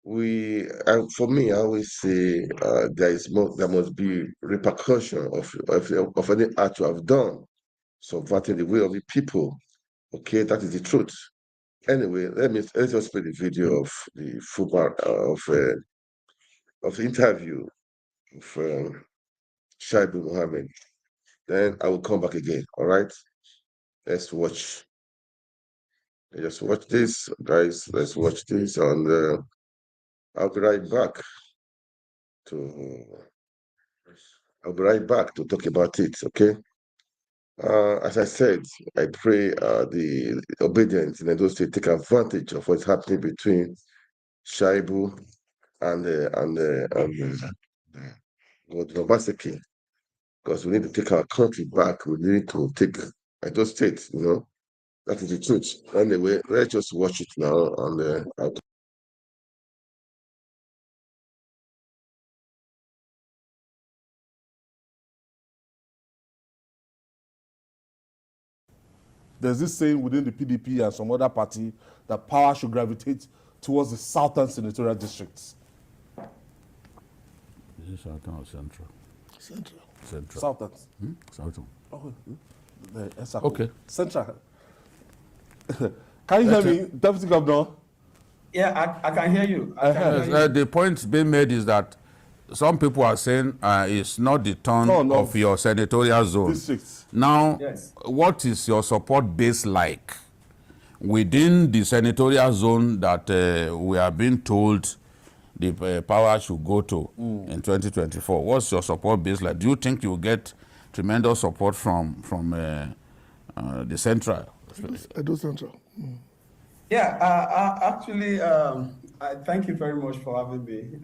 for me, I always say there must be repercussion of any act you have done, subverting the will of the people. Okay, that is the truth. Anyway, let's just play the video of the football of the interview of Shaibu Mohammed. Then I will come back again. All right, let's watch. Let's watch this, guys. Let's watch this, and I'll be right back to. I'll be right back to talk about it. Okay. As I said, I pray the obedience in those State take advantage of what's happening between Shaibu and Obaseki, because we need to take our country back. We need to take those states. That is the truth. Anyway, let's just watch it now, and there's this saying within the PDP and some other party that power should gravitate towards the southern senatorial districts. Is it southern or central? Central. Southern. Southern. Oh, okay. Central. Can you hear me, Deputy Governor? Yeah, I can hear you. The point being made is that some people are saying it's not the turn of your senatorial zone. Districts. Now, yes. What is your support base like within the senatorial zone that we are being told the power should go to in 2024? What's your support base like? Do you think you will get tremendous support from the central? Edo Central. Yeah, actually, I thank you very much for having me.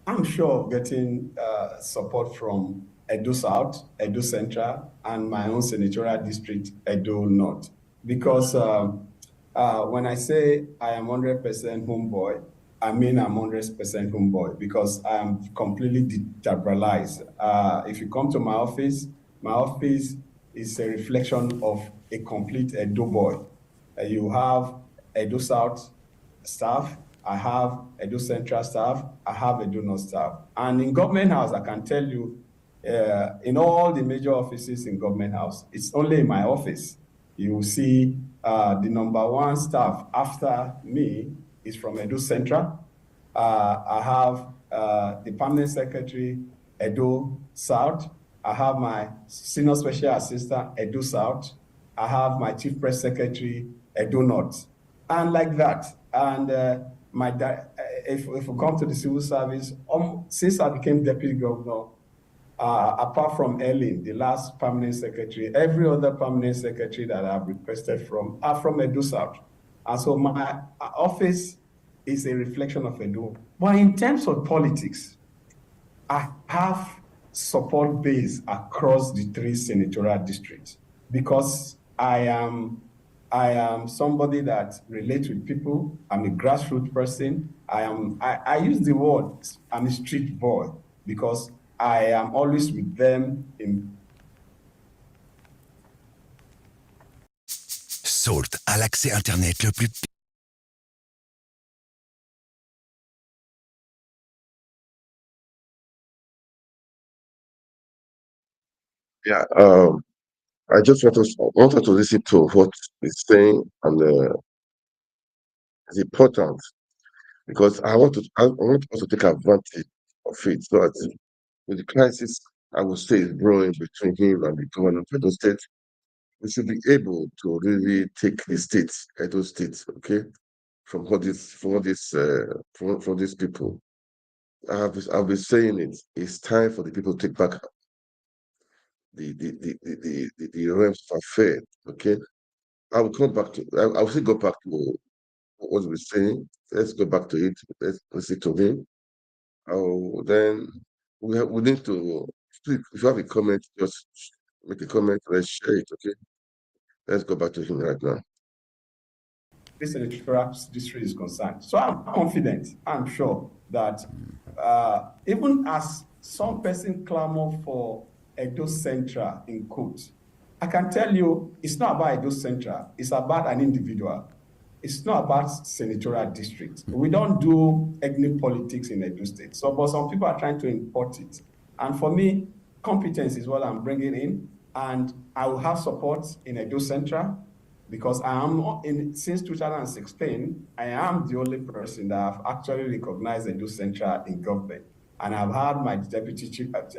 I'm sure of getting support from Edo South, Edo Central, and my own senatorial district, Edo North. Because when I say I am 100% homeboy, I mean I'm 100% homeboy because I am completely decentralized. If you come to my office is a reflection of a complete Edo boy. You have Edo South staff, I have Edo Central staff, I have Edo North staff. And in Government House, I can tell you, in all the major offices in Government House, it's only in my office. You will see the #1 staff after me is from Edo Central. I have the permanent secretary, Edo South. I have my senior special assistant, Edo South. I have my chief press secretary, Edo North. And like that, And if we come to the civil service, since I became deputy governor, apart from Ellen, the last permanent secretary, every other permanent secretary that I've requested from are from Edo South. And so my office is a reflection of Edo. But in terms of politics, I have support base across the 3 senatorial districts because I am somebody that relates with people. I'm a grassroots person. I use the word I'm a street boy because I am always with them in. Salt a l'accès Internet le plus... Yeah, I just wanted to listen to what he's saying, and it's important because I want us to take advantage of it. So that with the crisis, I would say, is brewing between him and the governor of Edo State, we should be able to really take the state, Edo State, okay, from these people. I've been saying it. It's time for the people to take back the realms of affair. Okay, I will come back to. I will still go back to what we're saying. Let's go back to it. Let's listen to him. Then we need to. If you have a comment, just make a comment. Let's share it. Okay. Let's go back to him right now. This electoral district is concerned. So I'm confident, I'm sure that even as some person clamor for Edo Central in quote, I can tell you it's not about Edo Central, it's about an individual. It's not about senatorial district. We don't do ethnic politics in Edo State. So, but some people are trying to import it. And for me, competence is what I'm bringing in. And I will have support in Edo Central because I am since 2016, I am the only person that have actually recognized Edo Central in government. And I've had my deputy chief of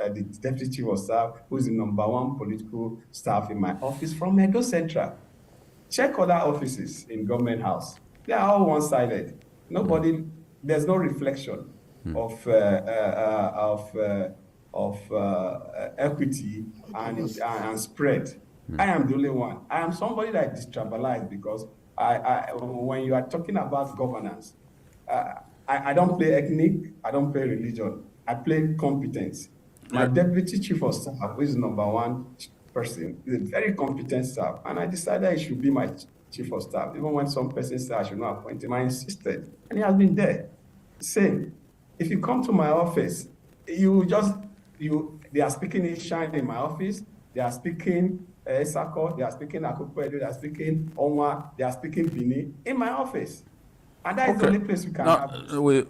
staff, who is the #1 political staff in my office from Edo Central. Check other offices in government house. They are all one-sided. There's no reflection of equity and spread. I am the only one. I am somebody that is tribalized because when you are talking about governance, I don't play ethnic, I don't play religion, I play competence. My deputy chief of staff, who is #1 person, is a very competent staff, and I decided he should be my chief of staff. Even when some person said I should not appoint him, I insisted, and he has been there. Same. If you come to my office, they are speaking Ishan in my office, they are speaking Esako, they are speaking Akukwedo, they are speaking Onwa, they are speaking Bini in my office. And that is the only place we can have it.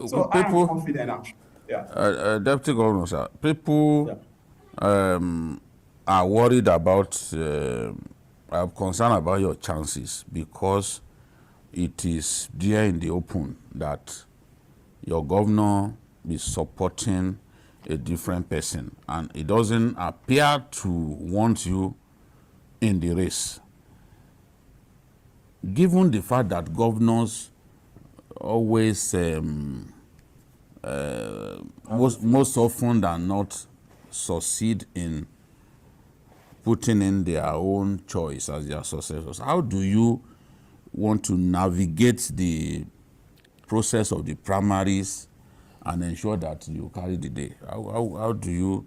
So I am confident, I'm sure. Yeah. Deputy Governor, sir, people are worried about, are concerned about your chances because it is there in the open that your governor is supporting a different person and it doesn't appear to want you in the race. Given the fact that governors always, most often than not, succeed in putting in their own choice as their successors, how do you want to navigate the process of the primaries and ensure that you carry the day? How do you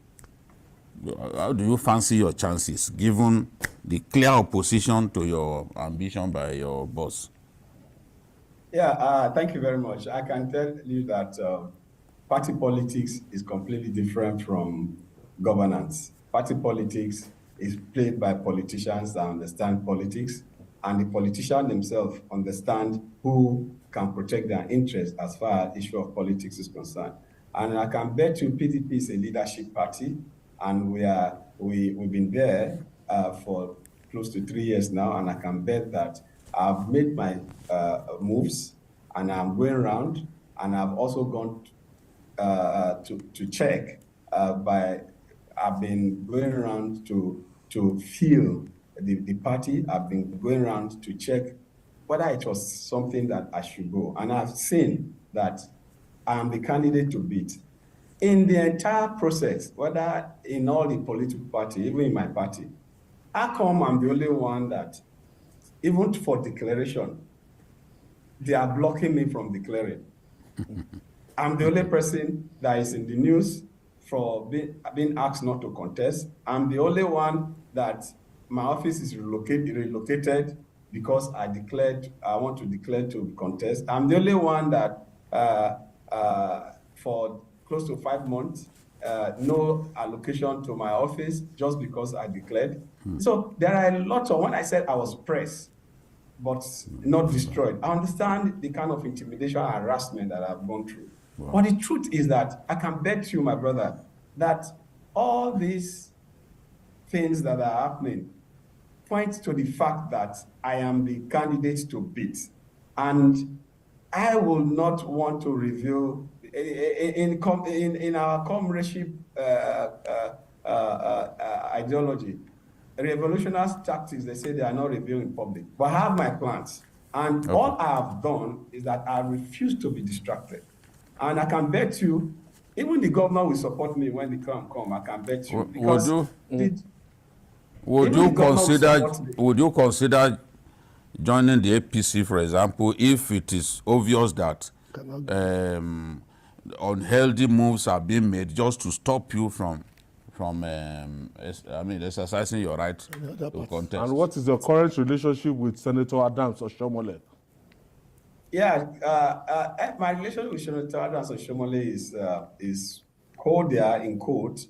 fancy your chances given the clear opposition to your ambition by your boss? Yeah, thank you very much. I can tell you that party politics is completely different from governance. Party politics is played by politicians that understand politics, and the politicians themselves understand who can protect their interests as far as issue of politics is concerned. And I can bet you PDP is a leadership party, and we've been there for close to 3 years now, and I can bet that I've made my moves, and I'm going around, and I've also gone to check I've been going around to feel the party. I've been going around to check whether it was something that I should go. And I've seen that I'm the candidate to beat. In the entire process, whether in all the political party, even in my party, how come I'm the only one that, even for declaration, they are blocking me from declaring? I'm the only person that is in the news for being asked not to contest. I'm the only one that my office is relocated because I want to declare to contest. I'm the only one that for close to 5 months, no allocation to my office just because I declared. So there are a lot of, when I said I was pressed, but not destroyed, I understand the kind of intimidation and harassment that I've gone through. Wow. But the truth is that I can bet you, my brother, that all these things that are happening point to the fact that I am the candidate to beat. And I will not want to reveal in our comradeship ideology, revolutionary tactics, they say they are not revealed in public. But I have my plans. And all I have done is that I refuse to be distracted. And I can bet you, even the governor will support me when the time come. I can bet you. Because would you consider joining the APC, for example, if it is obvious that unhealthy moves are being made just to stop you from exercising your right to contest? And what is your current relationship with Senator Adams Oshomole? Yeah, my relationship with Senator Adams Oshomole is cordial in quote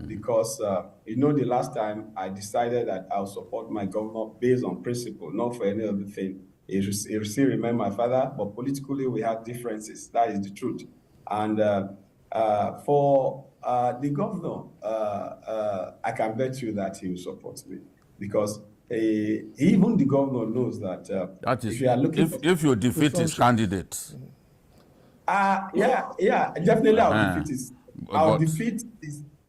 because the last time I decided that I'll support my governor based on principle, not for any other thing. He still remains my father, but politically we have differences. That is the truth. And for the governor, I can bet you that he will support me because even the governor knows that. That is, if you defeat his candidate. Yeah, definitely I'll defeat his.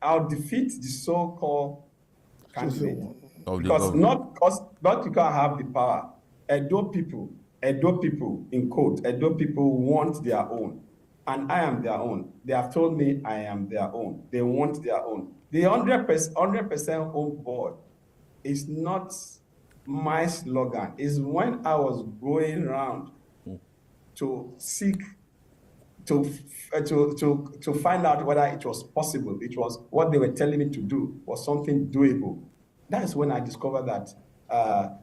I'll defeat the so-called candidate because not because I have the power. Edo people in quote, Edo people want their own. And I am their own. They have told me I am their own. They want their own. The 100% home board is not my slogan. It's when I was going around to seek to find out whether it was possible. It was what they were telling me to do was something doable. That is when I discovered that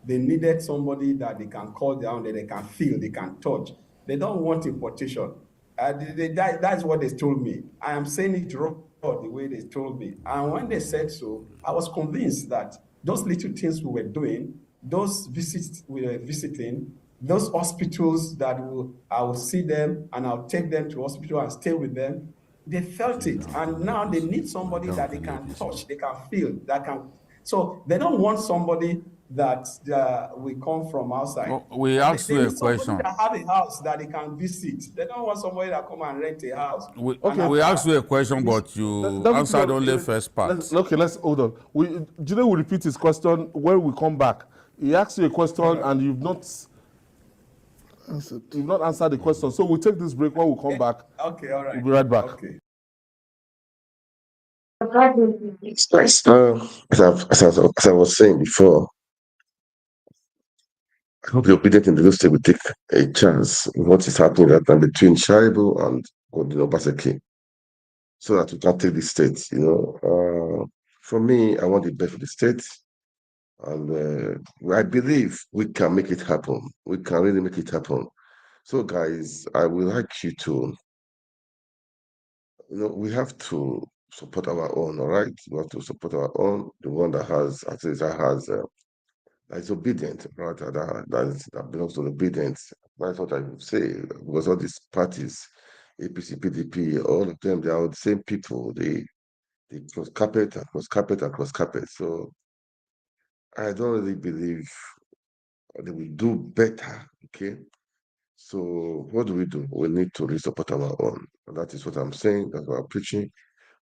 they needed somebody that they can call down, that they can feel, they can touch. They don't want importation. That's what they told me. I am saying it wrong the way they told me. And when they said so, I was convinced that those little things we were doing, those visits we were visiting, those hospitals that I will see them and I'll take them to hospital and stay with them, they felt it. And now they need somebody that they can touch, they can feel, that can. So they don't want somebody that we come from outside. We asked you a question. That have a house that they can visit. They don't want somebody that come and rent a house. We asked you a question, but you answered only first part. Let's hold on. Jide will repeat his question when we come back. He asked you a question and you've not answered the question. So we'll take this break. When we come back, okay, all right. We'll be right back. Okay. As I was saying before, I hope the obedient in the state will take a chance in what is happening right now between Shaibu and Obaseki, so that we can take the state. For me, I want the best for the state, and I believe we can make it happen. We can really make it happen. So, guys, I would like you to, we have to support our own. All right, we have to support our own. The one that has, that is obedient, right? That belongs to obedience. That's what I would say. Because all these parties, APC, PDP, all of them, they are the same people. They cross carpet and cross carpet and cross carpet. So I don't really believe they will do better. Okay. So what do? We need to really support our own. And that is what I'm saying. That's what I'm preaching.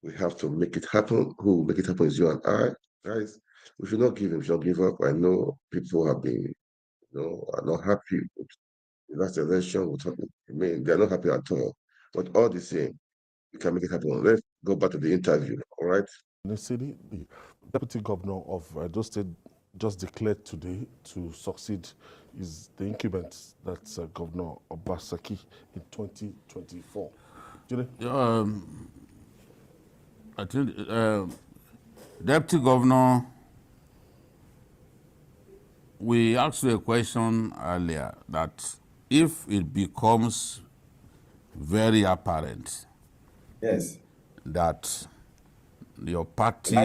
We have to make it happen. Who will make it happen is you and I, guys. We should not give up. I know people have been are not happy with the last election. They're not happy at all. But all the same, we can make it happen. Let's go back to the interview, all right? The deputy governor of Edo State just declared today to succeed is the incumbent, that's Governor Obaseki in 2024. I think Deputy Governor, we asked you a question earlier that if it becomes very apparent that your party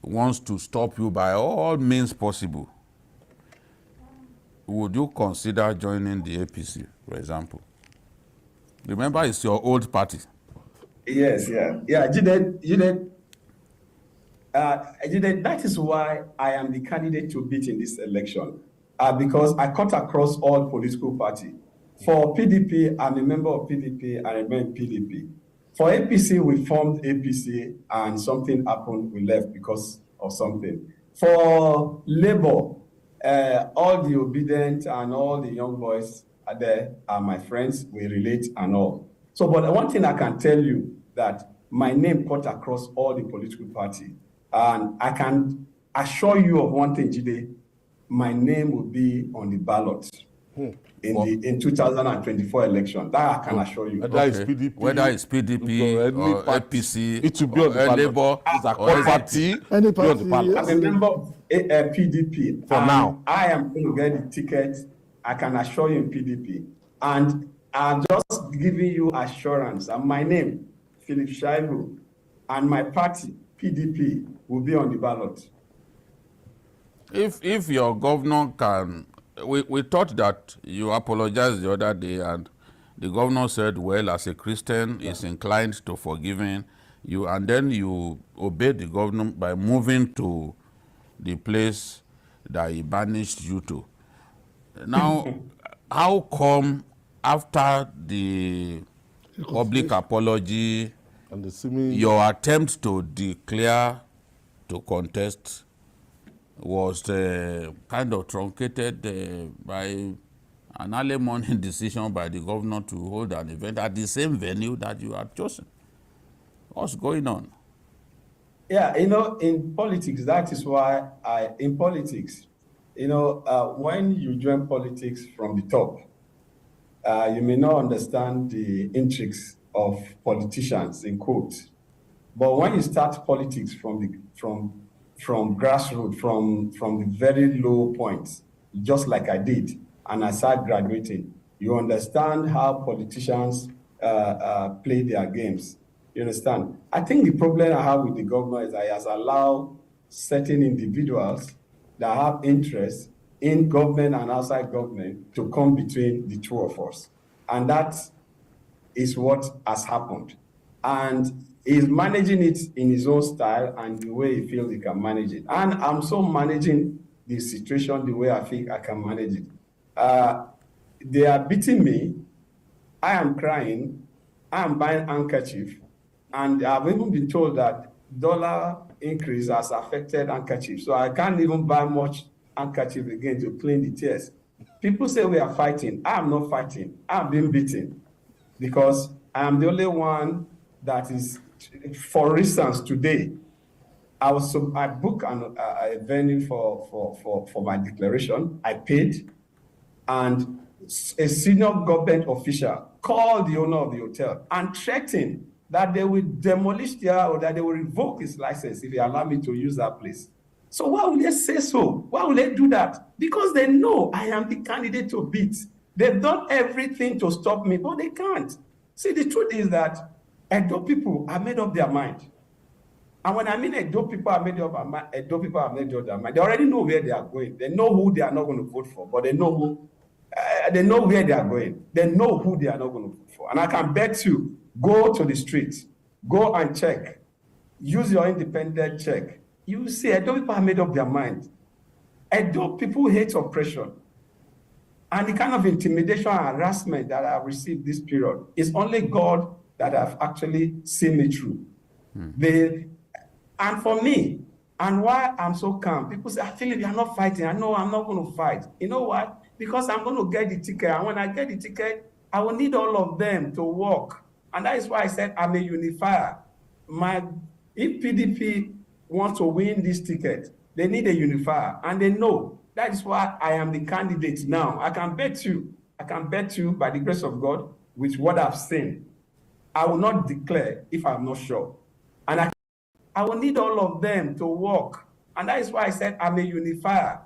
wants to stop you by all means possible, would you consider joining the APC, for example? Remember, it's your old party. Yes, Jide, that is why I am the candidate to beat in this election, because I cut across all political parties. For PDP, I'm a member of PDP, I remain PDP. For APC, we formed APC and something happened, we left because of something. For Labour, all the obedient and all the young boys are there are my friends, we relate and all. So, but one thing I can tell you that my name cut across all the political parties. And I can assure you of one thing, Jide, my name will be on the ballot in 2024 election. That I can assure you. Whether it's PDP, whether it's PDP or APC, it will be on the Labour, or party. Any party. I'm a member of PDP. For now, I am going to get the ticket. I can assure you in PDP. And I'm just giving you assurance. And my name, Philip Shaibu, and my party, PDP, will be on the ballot. If your governor can, we thought that you apologized the other day and the governor said, well, as a Christian, is inclined to forgiving you, and then you obeyed the governor by moving to the place that he banished you to. Now, how come after the public apology, and your attempt to declare to contest was kind of truncated by an early morning decision by the governor to hold an event at the same venue that you had chosen? What's going on? Yeah, in politics, that is why in politics, when you join politics from the top, you may not understand the intrigues of politicians, in quotes. But when you start politics from grassroots, from the very low points, just like I did, and I started graduating, you understand how politicians play their games. You understand? I think the problem I have with the governor is that he has allowed certain individuals that have interest in government and outside government to come between the two of us. And that is what has happened. And he's managing it in his own style and the way he feels he can manage it. And I'm so managing the situation the way I think I can manage it. They are beating me. I am crying. I am buying handkerchief. And I've even been told that dollar increase has affected handkerchief. So I can't even buy much handkerchief again to clean the tears. People say we are fighting. I am not fighting. I'm being beaten because I am the only one that is, for instance, today, I booked a venue for my declaration. I paid, and a senior government official called the owner of the hotel and threatened that they will demolish or that they will revoke his license if they allow me to use that place. So why would they say so? Why would they do that? Because they know I am the candidate to beat. They've done everything to stop me, but they can't. See, the truth is that Edo people have made up their mind. And when I mean Edo people have made up their mind, Edo people have made up their mind. They already know where they are going. They know who they are not going to vote for, but they know they know where they are going. They know who they are not going to vote for. And I can bet you, go to the streets, go and check, use your independent check. You see, Edo people have made up their mind. Edo people hate oppression. And the kind of intimidation and harassment that I've received this period is only God that have actually seen me through. And for me, And why I'm so calm, people say, Philip, you're not fighting. I know I'm not going to fight. You know what? Because I'm going to get the ticket. And when I get the ticket, I will need all of them to work. And that is why I said I'm a unifier. If PDP wants to win this ticket, they need a unifier. And they know. That is why I am the candidate now. I can bet you by the grace of God, with what I've seen, I will not declare if I'm not sure. And I will need all of them to work. And that is why I said I'm a unifier.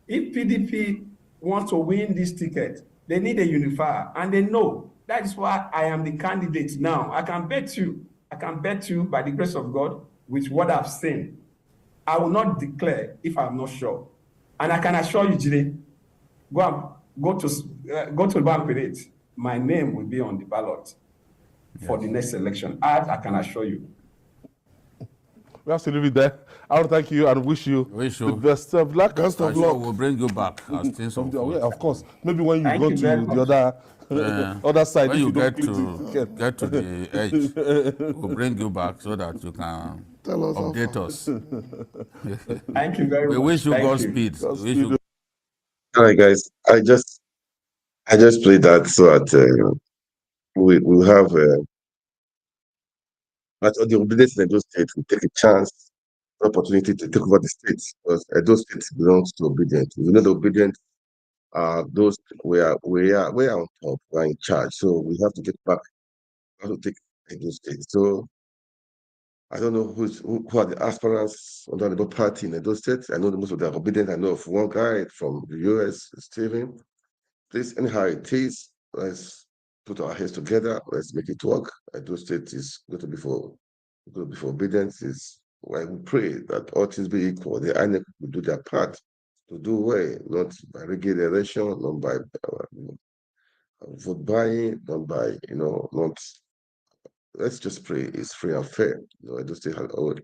If PDP wants to win this ticket, they need a unifier. And they know. That is why I am the candidate now. I can bet you by the grace of God, with what I've seen, I will not declare if I'm not sure. And I can assure you, Jide, go to the bank with it. My name will be on the ballot for the next election. I can assure you. We have to leave it there. I want to thank you and wish you the best of luck. Best of luck. We'll bring you back as things unfold. Of course. Maybe when you go to the other side, when you get to the edge, we'll bring you back so that you can update us. Thank you very much. We wish you Godspeed. All right, guys. I just played that so that we will have that the obedience in Edo State will take a chance, opportunity to take over the states, because Edo State belongs to obedience. You know, the obedience are those we are on top, we are in charge. So we have to get back, we have to take Edo State. So I don't know who are the aspirants under the Labour Party in Edo State. I know most of them are obedient. I know of one guy from the US, Stephen. Please, anyhow it is, let's put our heads together. Let's make it work. Edo State is going to be for obedience. Is why we pray that all things be equal. The INEC will do their part to do well, not by rigged election, not by vote buying, not by not. Let's just pray it's free and fair. Edo State has already.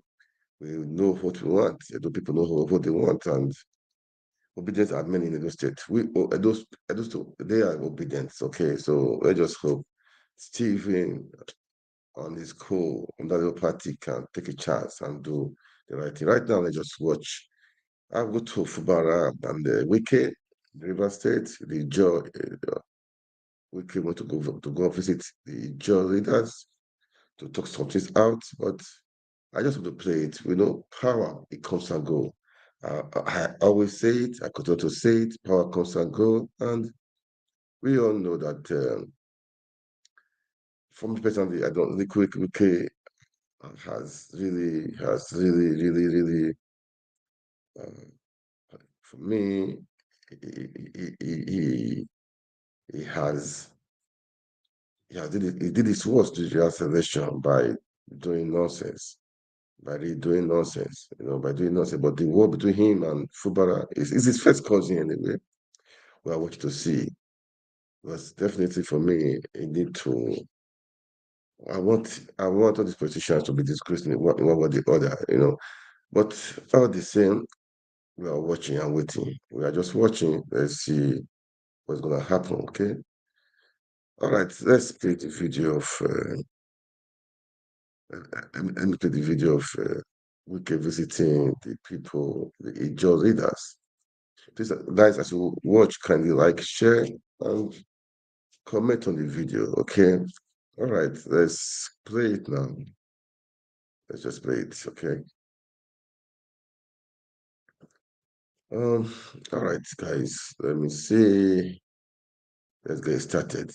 We know what we want. Edo people know what they want, and obedience are many in Edo State. They are obedience. Okay, so let's just hope Stephen on his under the party can take a chance and do the right thing. Right now, let's just watch. I'll go to Fubara and the Wike, River State. The Joe Wike want to go visit the Joe leaders to talk some things out, but I just want to play it. We know power, it comes and go. I always say it, I continue to say it, power comes and go, and we all know that for me personally, I don't think Wike has really, for me, he did his worst to the last election by doing nonsense. By doing nonsense. But the war between him and Fubara is his first cousin anyway. We are watching to see. But definitely for me, it need to. I want all these politicians to be disgraced in one way or the other, But all the same, we are watching and waiting. We are just watching. Let's see what's gonna happen. Okay. All right. Let's play the video of. Let me play the video of Wike visiting the people, the Ijaw leaders. Please, guys, as you watch, kindly like, share, and comment on the video, okay? All right, let's play it now. Let's just play it, okay? All right, guys, let me see. Let's get started.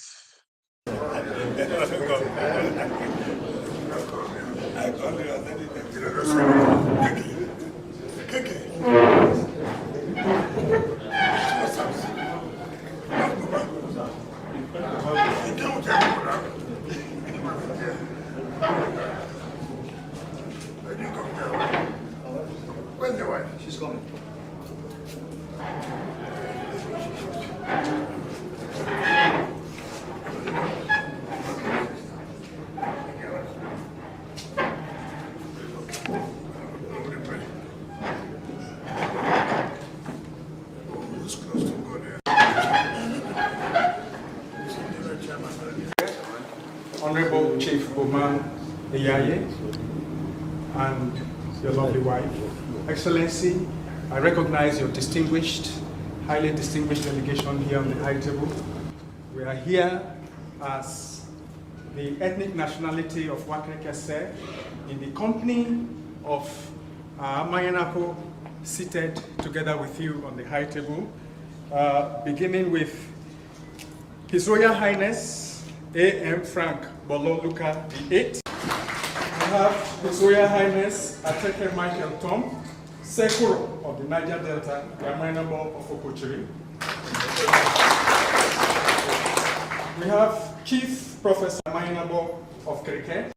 Where's the wife? She's coming. Honorable Chief Boma Eyaye and your lovely wife. Excellency, I recognize your highly distinguished delegation here on the high table. We are here as the ethnic nationality of Wakrikese in the company of Mayanako, seated together with you on the high table, beginning with His Royal Highness A.M. Frank Bololuka VIII. We have His Royal Highness Ateke Michael Tom, Sekuro of the Niger Delta, Yamanabo of Okochiri. We have Chief Professor Mayanabo of Krike.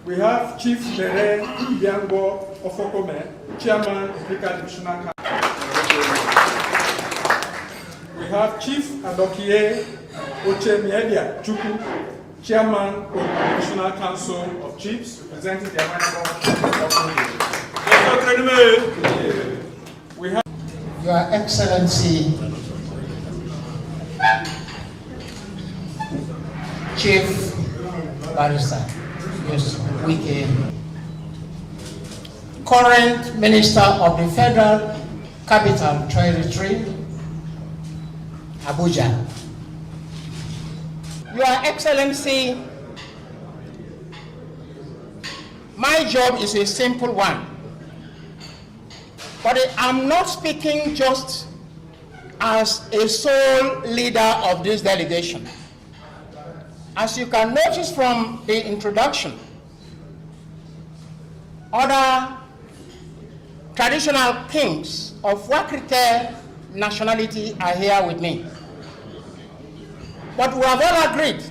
We have Chief Lere Biango of Okome, Chairman of Krika Divisional Council. We have Chief Adokie Oche Miedia Chuku, Chairman of the Divisional Council of Chiefs, representing the Yamanabo of Okome. We have Your Excellency, Chief Barrister, yes, Wike, current Minister of the Federal Capital Territory, Abuja. Your Excellency, my job is a simple one. But I'm not speaking just as a sole leader of this delegation. As you can notice from the introduction, other traditional kings of Wakrike nationality are here with me. But we have all agreed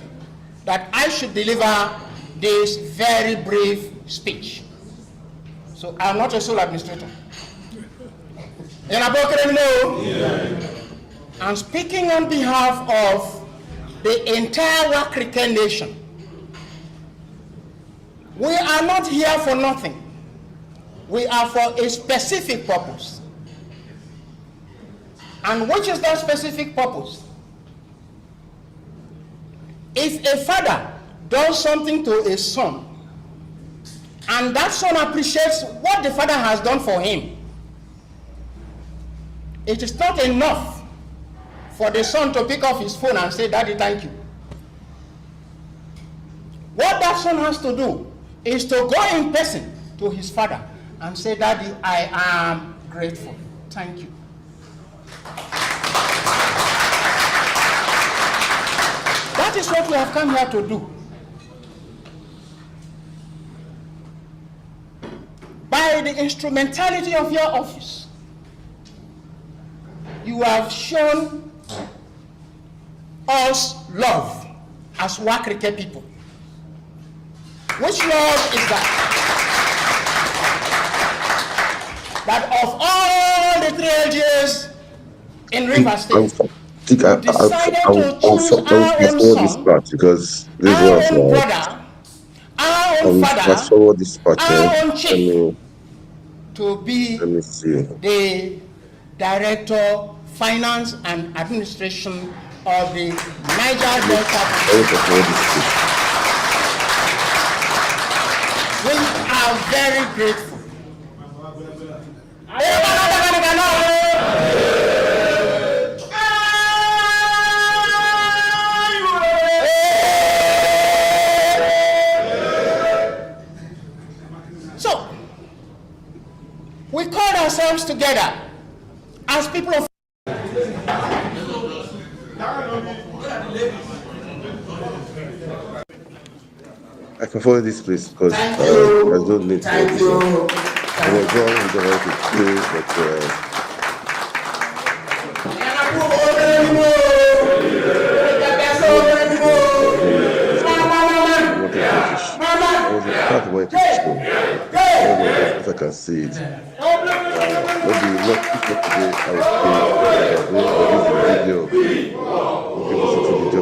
that I should deliver this very brief speech. So I'm not a sole administrator. I'm speaking on behalf of the entire Wakrike nation. We are not here for nothing. We are for a specific purpose. And which is that specific purpose? If a father does something to a son, and that son appreciates what the father has done for him, it is not enough for the son to pick up his phone and say, "Daddy, thank you." What that son has to do is to go in person to his father and say, "Daddy, I am grateful. Thank you." That is what we have come here to do. By the instrumentality of your office, you have shown us love as Wakrike people. Which love is that? That of all the 3 LGAs in Rivers State, I decided to choose our own this son, part because this our was own brother, our own father, forward this part. our own chief, to be Let me see. the Director, Finance and Administration of the Niger Delta. We are very grateful. So, we called ourselves together as people of I can follow this place because there's no need for this. I was wrong with the right to play, but I was a part where to school. If I can see it. Maybe not today, I will play the video.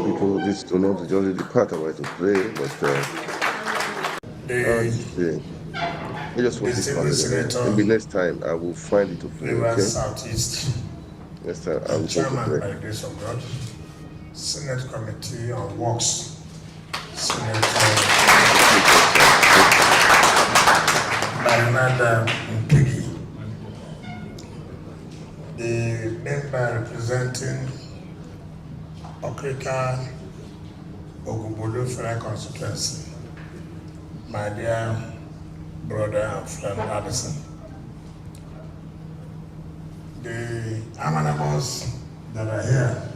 People, this is not only the part I want to play, but I just want this part. Maybe next time I will find it to play. Okay? Southeast. Next time I will Chairman, play. by the grace of God, Senate Committee on Works. Senate by Another Piggy, the member representing Okrika Ogumbolo Federal Constituency, my dear brother and friend Addison. The Amanables that are here.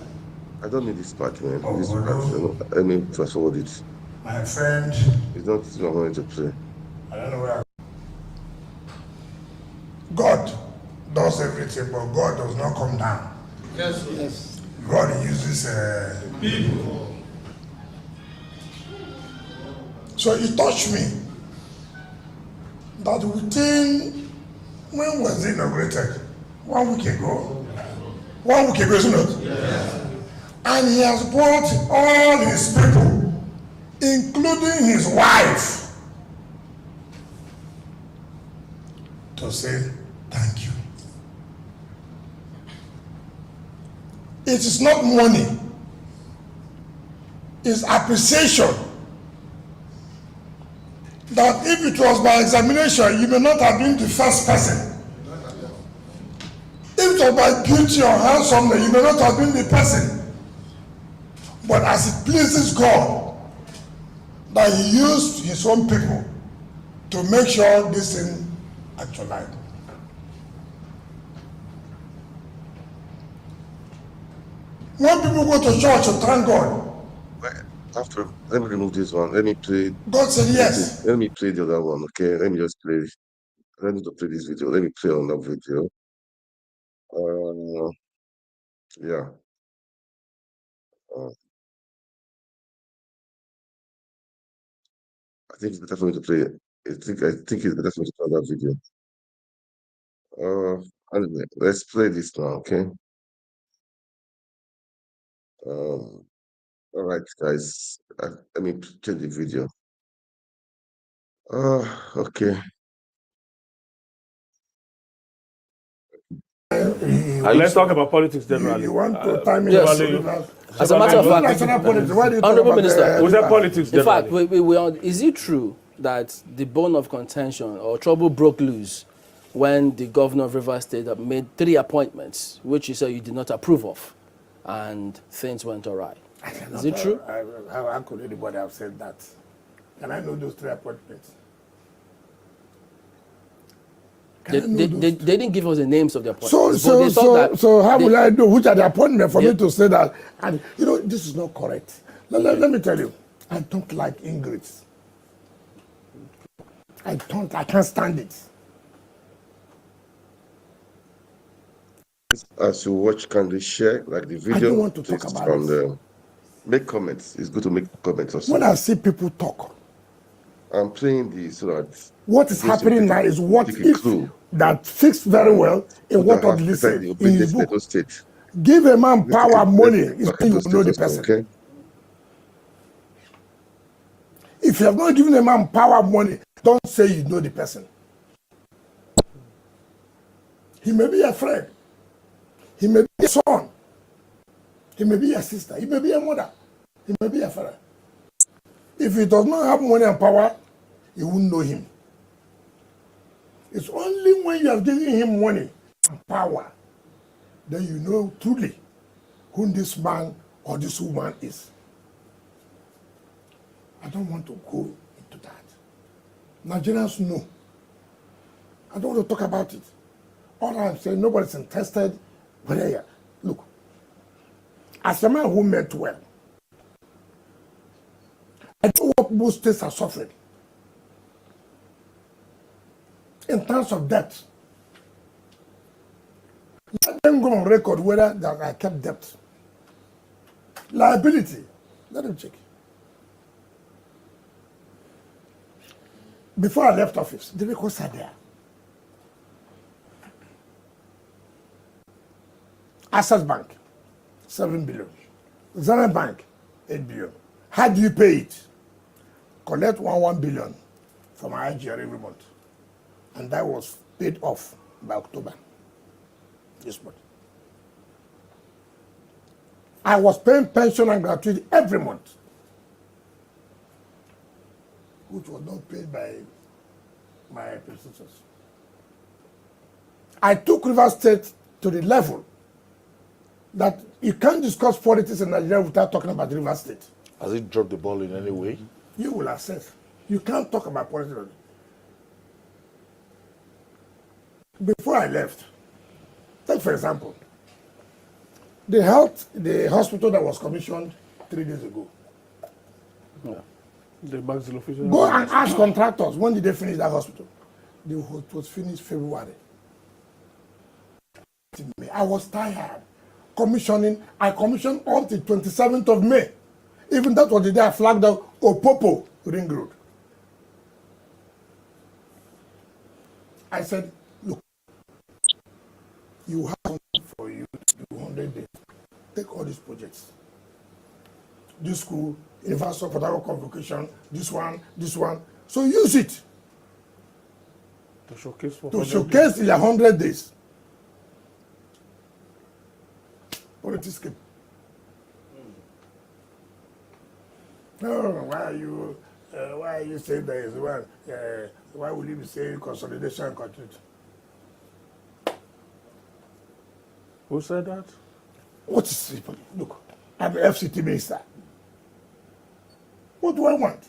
I don't need this part, man. This part, let me fast forward it. My friend. It's not what I wanted to play. I don't know where. God does everything, but God does not come down. Yes, yes. God uses people. So it touched me that within, when was it inaugurated? 1 week ago. 1 week ago, isn't it? Yes. And he has brought all his people, including his wife, to say thank you. It is not money, it's appreciation. That if it was by examination, you may not have been the first person. If it was by guilty or handsomeness, you may not have been the person. But as it pleases God, that he used his own people to make sure this thing actualized. When people go to church to thank God, after, let me remove this one. Let me play. God said yes. Let me play the other one, okay? Let me just play. Let me play this video. Let me play on that video. Yeah. I think it's better for me to play it. I think it's better for me to play that video. Anyway, let's play this now, okay? All right, guys. Let me change the video. Okay. Let's talk about politics generally. You want to time me? Yes. As a matter of fact, Honorable Minister, was that politics in generally? fact, is it true that the bone of contention or trouble broke loose when the governor of Rivers State made 3 appointments, which you said you did not approve of, and things went awry? Is it true? How could anybody have said that? Can I know those 3 appointments? They didn't give us the names of the appointments. So how will I know which are the appointments for me to say that? And you know, this is not correct. Let me tell you, I don't like ingrates. I can't stand it. As you watch, can they share like the video? I don't want to talk about it. Make comments. It's good to make comments also. When I see people talk, I'm playing this so that what is happening now is what if that fits very well in what God listed in his book. Give a man power, money, is when you know the person. Okay. If you have not given a man power, money, don't say you know the person. He may be a friend. He may be a son. He may be a sister. He may be a mother. He may be a father. If he does not have money and power, you won't know him. It's only when you have given him money and power that you know truly who this man or this woman is. I don't want to go into that. Nigerians know. I don't want to talk about it. All I'm saying, nobody's interested. But yeah, look, as a man who meant well, I know what most states are suffering in terms of debt. Let them go on record whether that I kept debt. Liability, let them check. Before I left office, the records are there. Access Bank, 7 billion. Zenith Bank, 8 billion. How do you pay it? Collect 1 billion from my IGR every month. And that was paid off by October this month. I was paying pension and gratuity every month, which was not paid by my predecessors. I took Rivers State to the level that you can't discuss politics in Nigeria without talking about Rivers State. Has it dropped the ball in any way? You will assess. You can't talk about politics. Before I left, take for example, the hospital that was commissioned 3 days ago. Yeah. The Go and ask contractors, when did they finish that hospital? It was finished February. I was tired. I commissioned up to 27th of May. Even that was the day I flagged out Opopo Ring Road. I said, look, you have something for you to do 100 days. Take all these projects. This school, University of Port Harcourt Convocation, this one. So use it to showcase in 100 days. Politics came. No, why are you saying there is one? Why will you be saying consolidation and continuity? Who said that? What is it? Look, I'm the FCT minister. What do I want?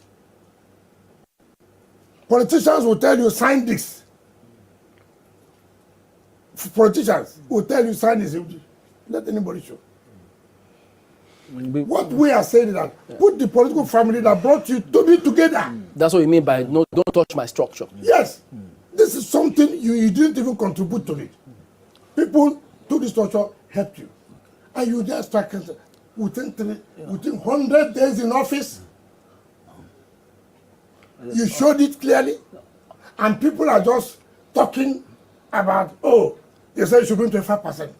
Politicians will tell you, sign this. Politicians will tell you, sign this. Let anybody show. What we are saying is that put the political family that brought you to be together. That's what you mean by no, don't touch my structure. Yes. This is something you didn't even contribute to it. People to the structure helped you. And you just start within 100 days in office. You showed it clearly. And people are just talking about, oh, you say you should bring 25%.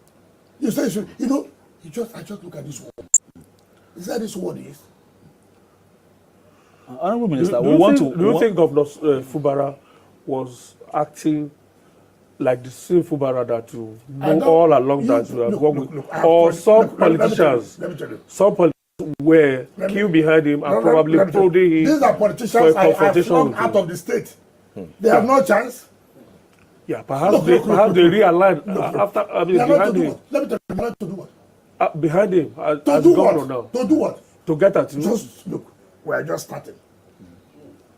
You say you should, I just look at this word. Is that this word is? Honorable Minister, do you think Governor Fubara was acting like the same Fubara that you know all along that you have worked with? Or some politicians, some politicians were queuing behind him and probably prodding him. These are politicians I have flown out of the state. They have no chance. Yeah, perhaps they realigned after behind him. Let me tell you, not to do what? Behind him as do governor what? now. To do what? To get at you. Just look, we are just starting.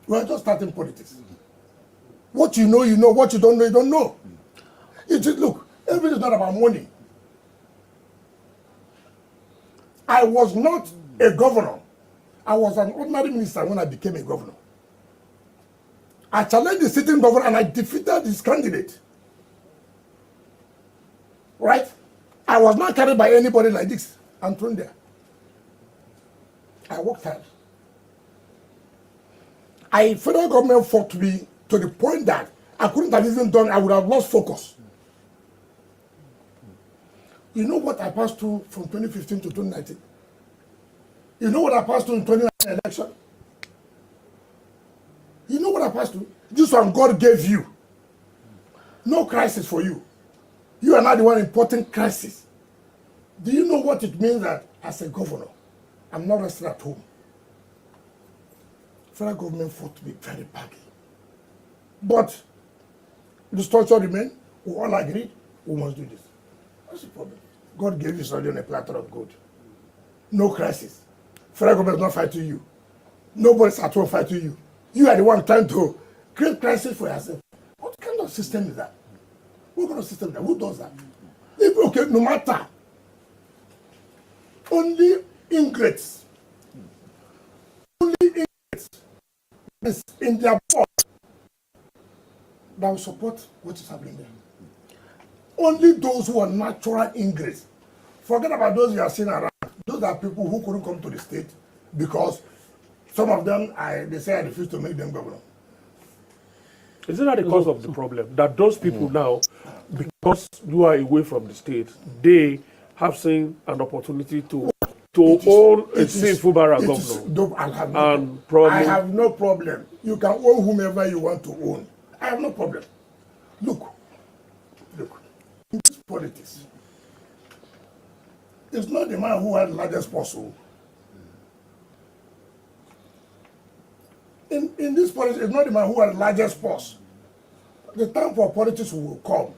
We are just starting politics. What you know, you know. What you don't know, you don't know. It is, look, everything is not about money. I was not a governor. I was an ordinary minister when I became a governor. I challenged the sitting governor and I defeated his candidate. Right? I was not carried by anybody like this and thrown there. I worked hard. Federal government fought me to the point that I couldn't have even done, I would have lost focus. You know what I passed through from 2015 to 2019? You know what I passed through in 2019 election? You know what I passed through? This one God gave you. No crisis for you. You are not the one importing crisis. Do you know what it means that as a governor, I'm not resting at home? Federal government fought to be very badly. But the structure remained. We all agreed we must do this. What's the problem? God gave you something on a platter of gold. No crisis. Federal government is not fighting you. Nobody's at home fighting you. You are the one trying to create crisis for yourself. What kind of system is that? What kind of system is that? Who does that? Okay, no matter. Only ingrates. Only ingrates is in their board that will support what is happening there. Only those who are natural ingrates. Forget about those you are seeing around. Those are people who couldn't come to the state because some of them, they say I refuse to make them governor. Isn't that the cause of the problem? That those people now, because you are away from the state, they have seen an opportunity to own a Fubara governor. I have no problem. You can own whomever you want to own. I have no problem. Look, in this politics, it's not the man who had the largest purse. In this politics, it's not the man who had the largest purse the time for politics will come.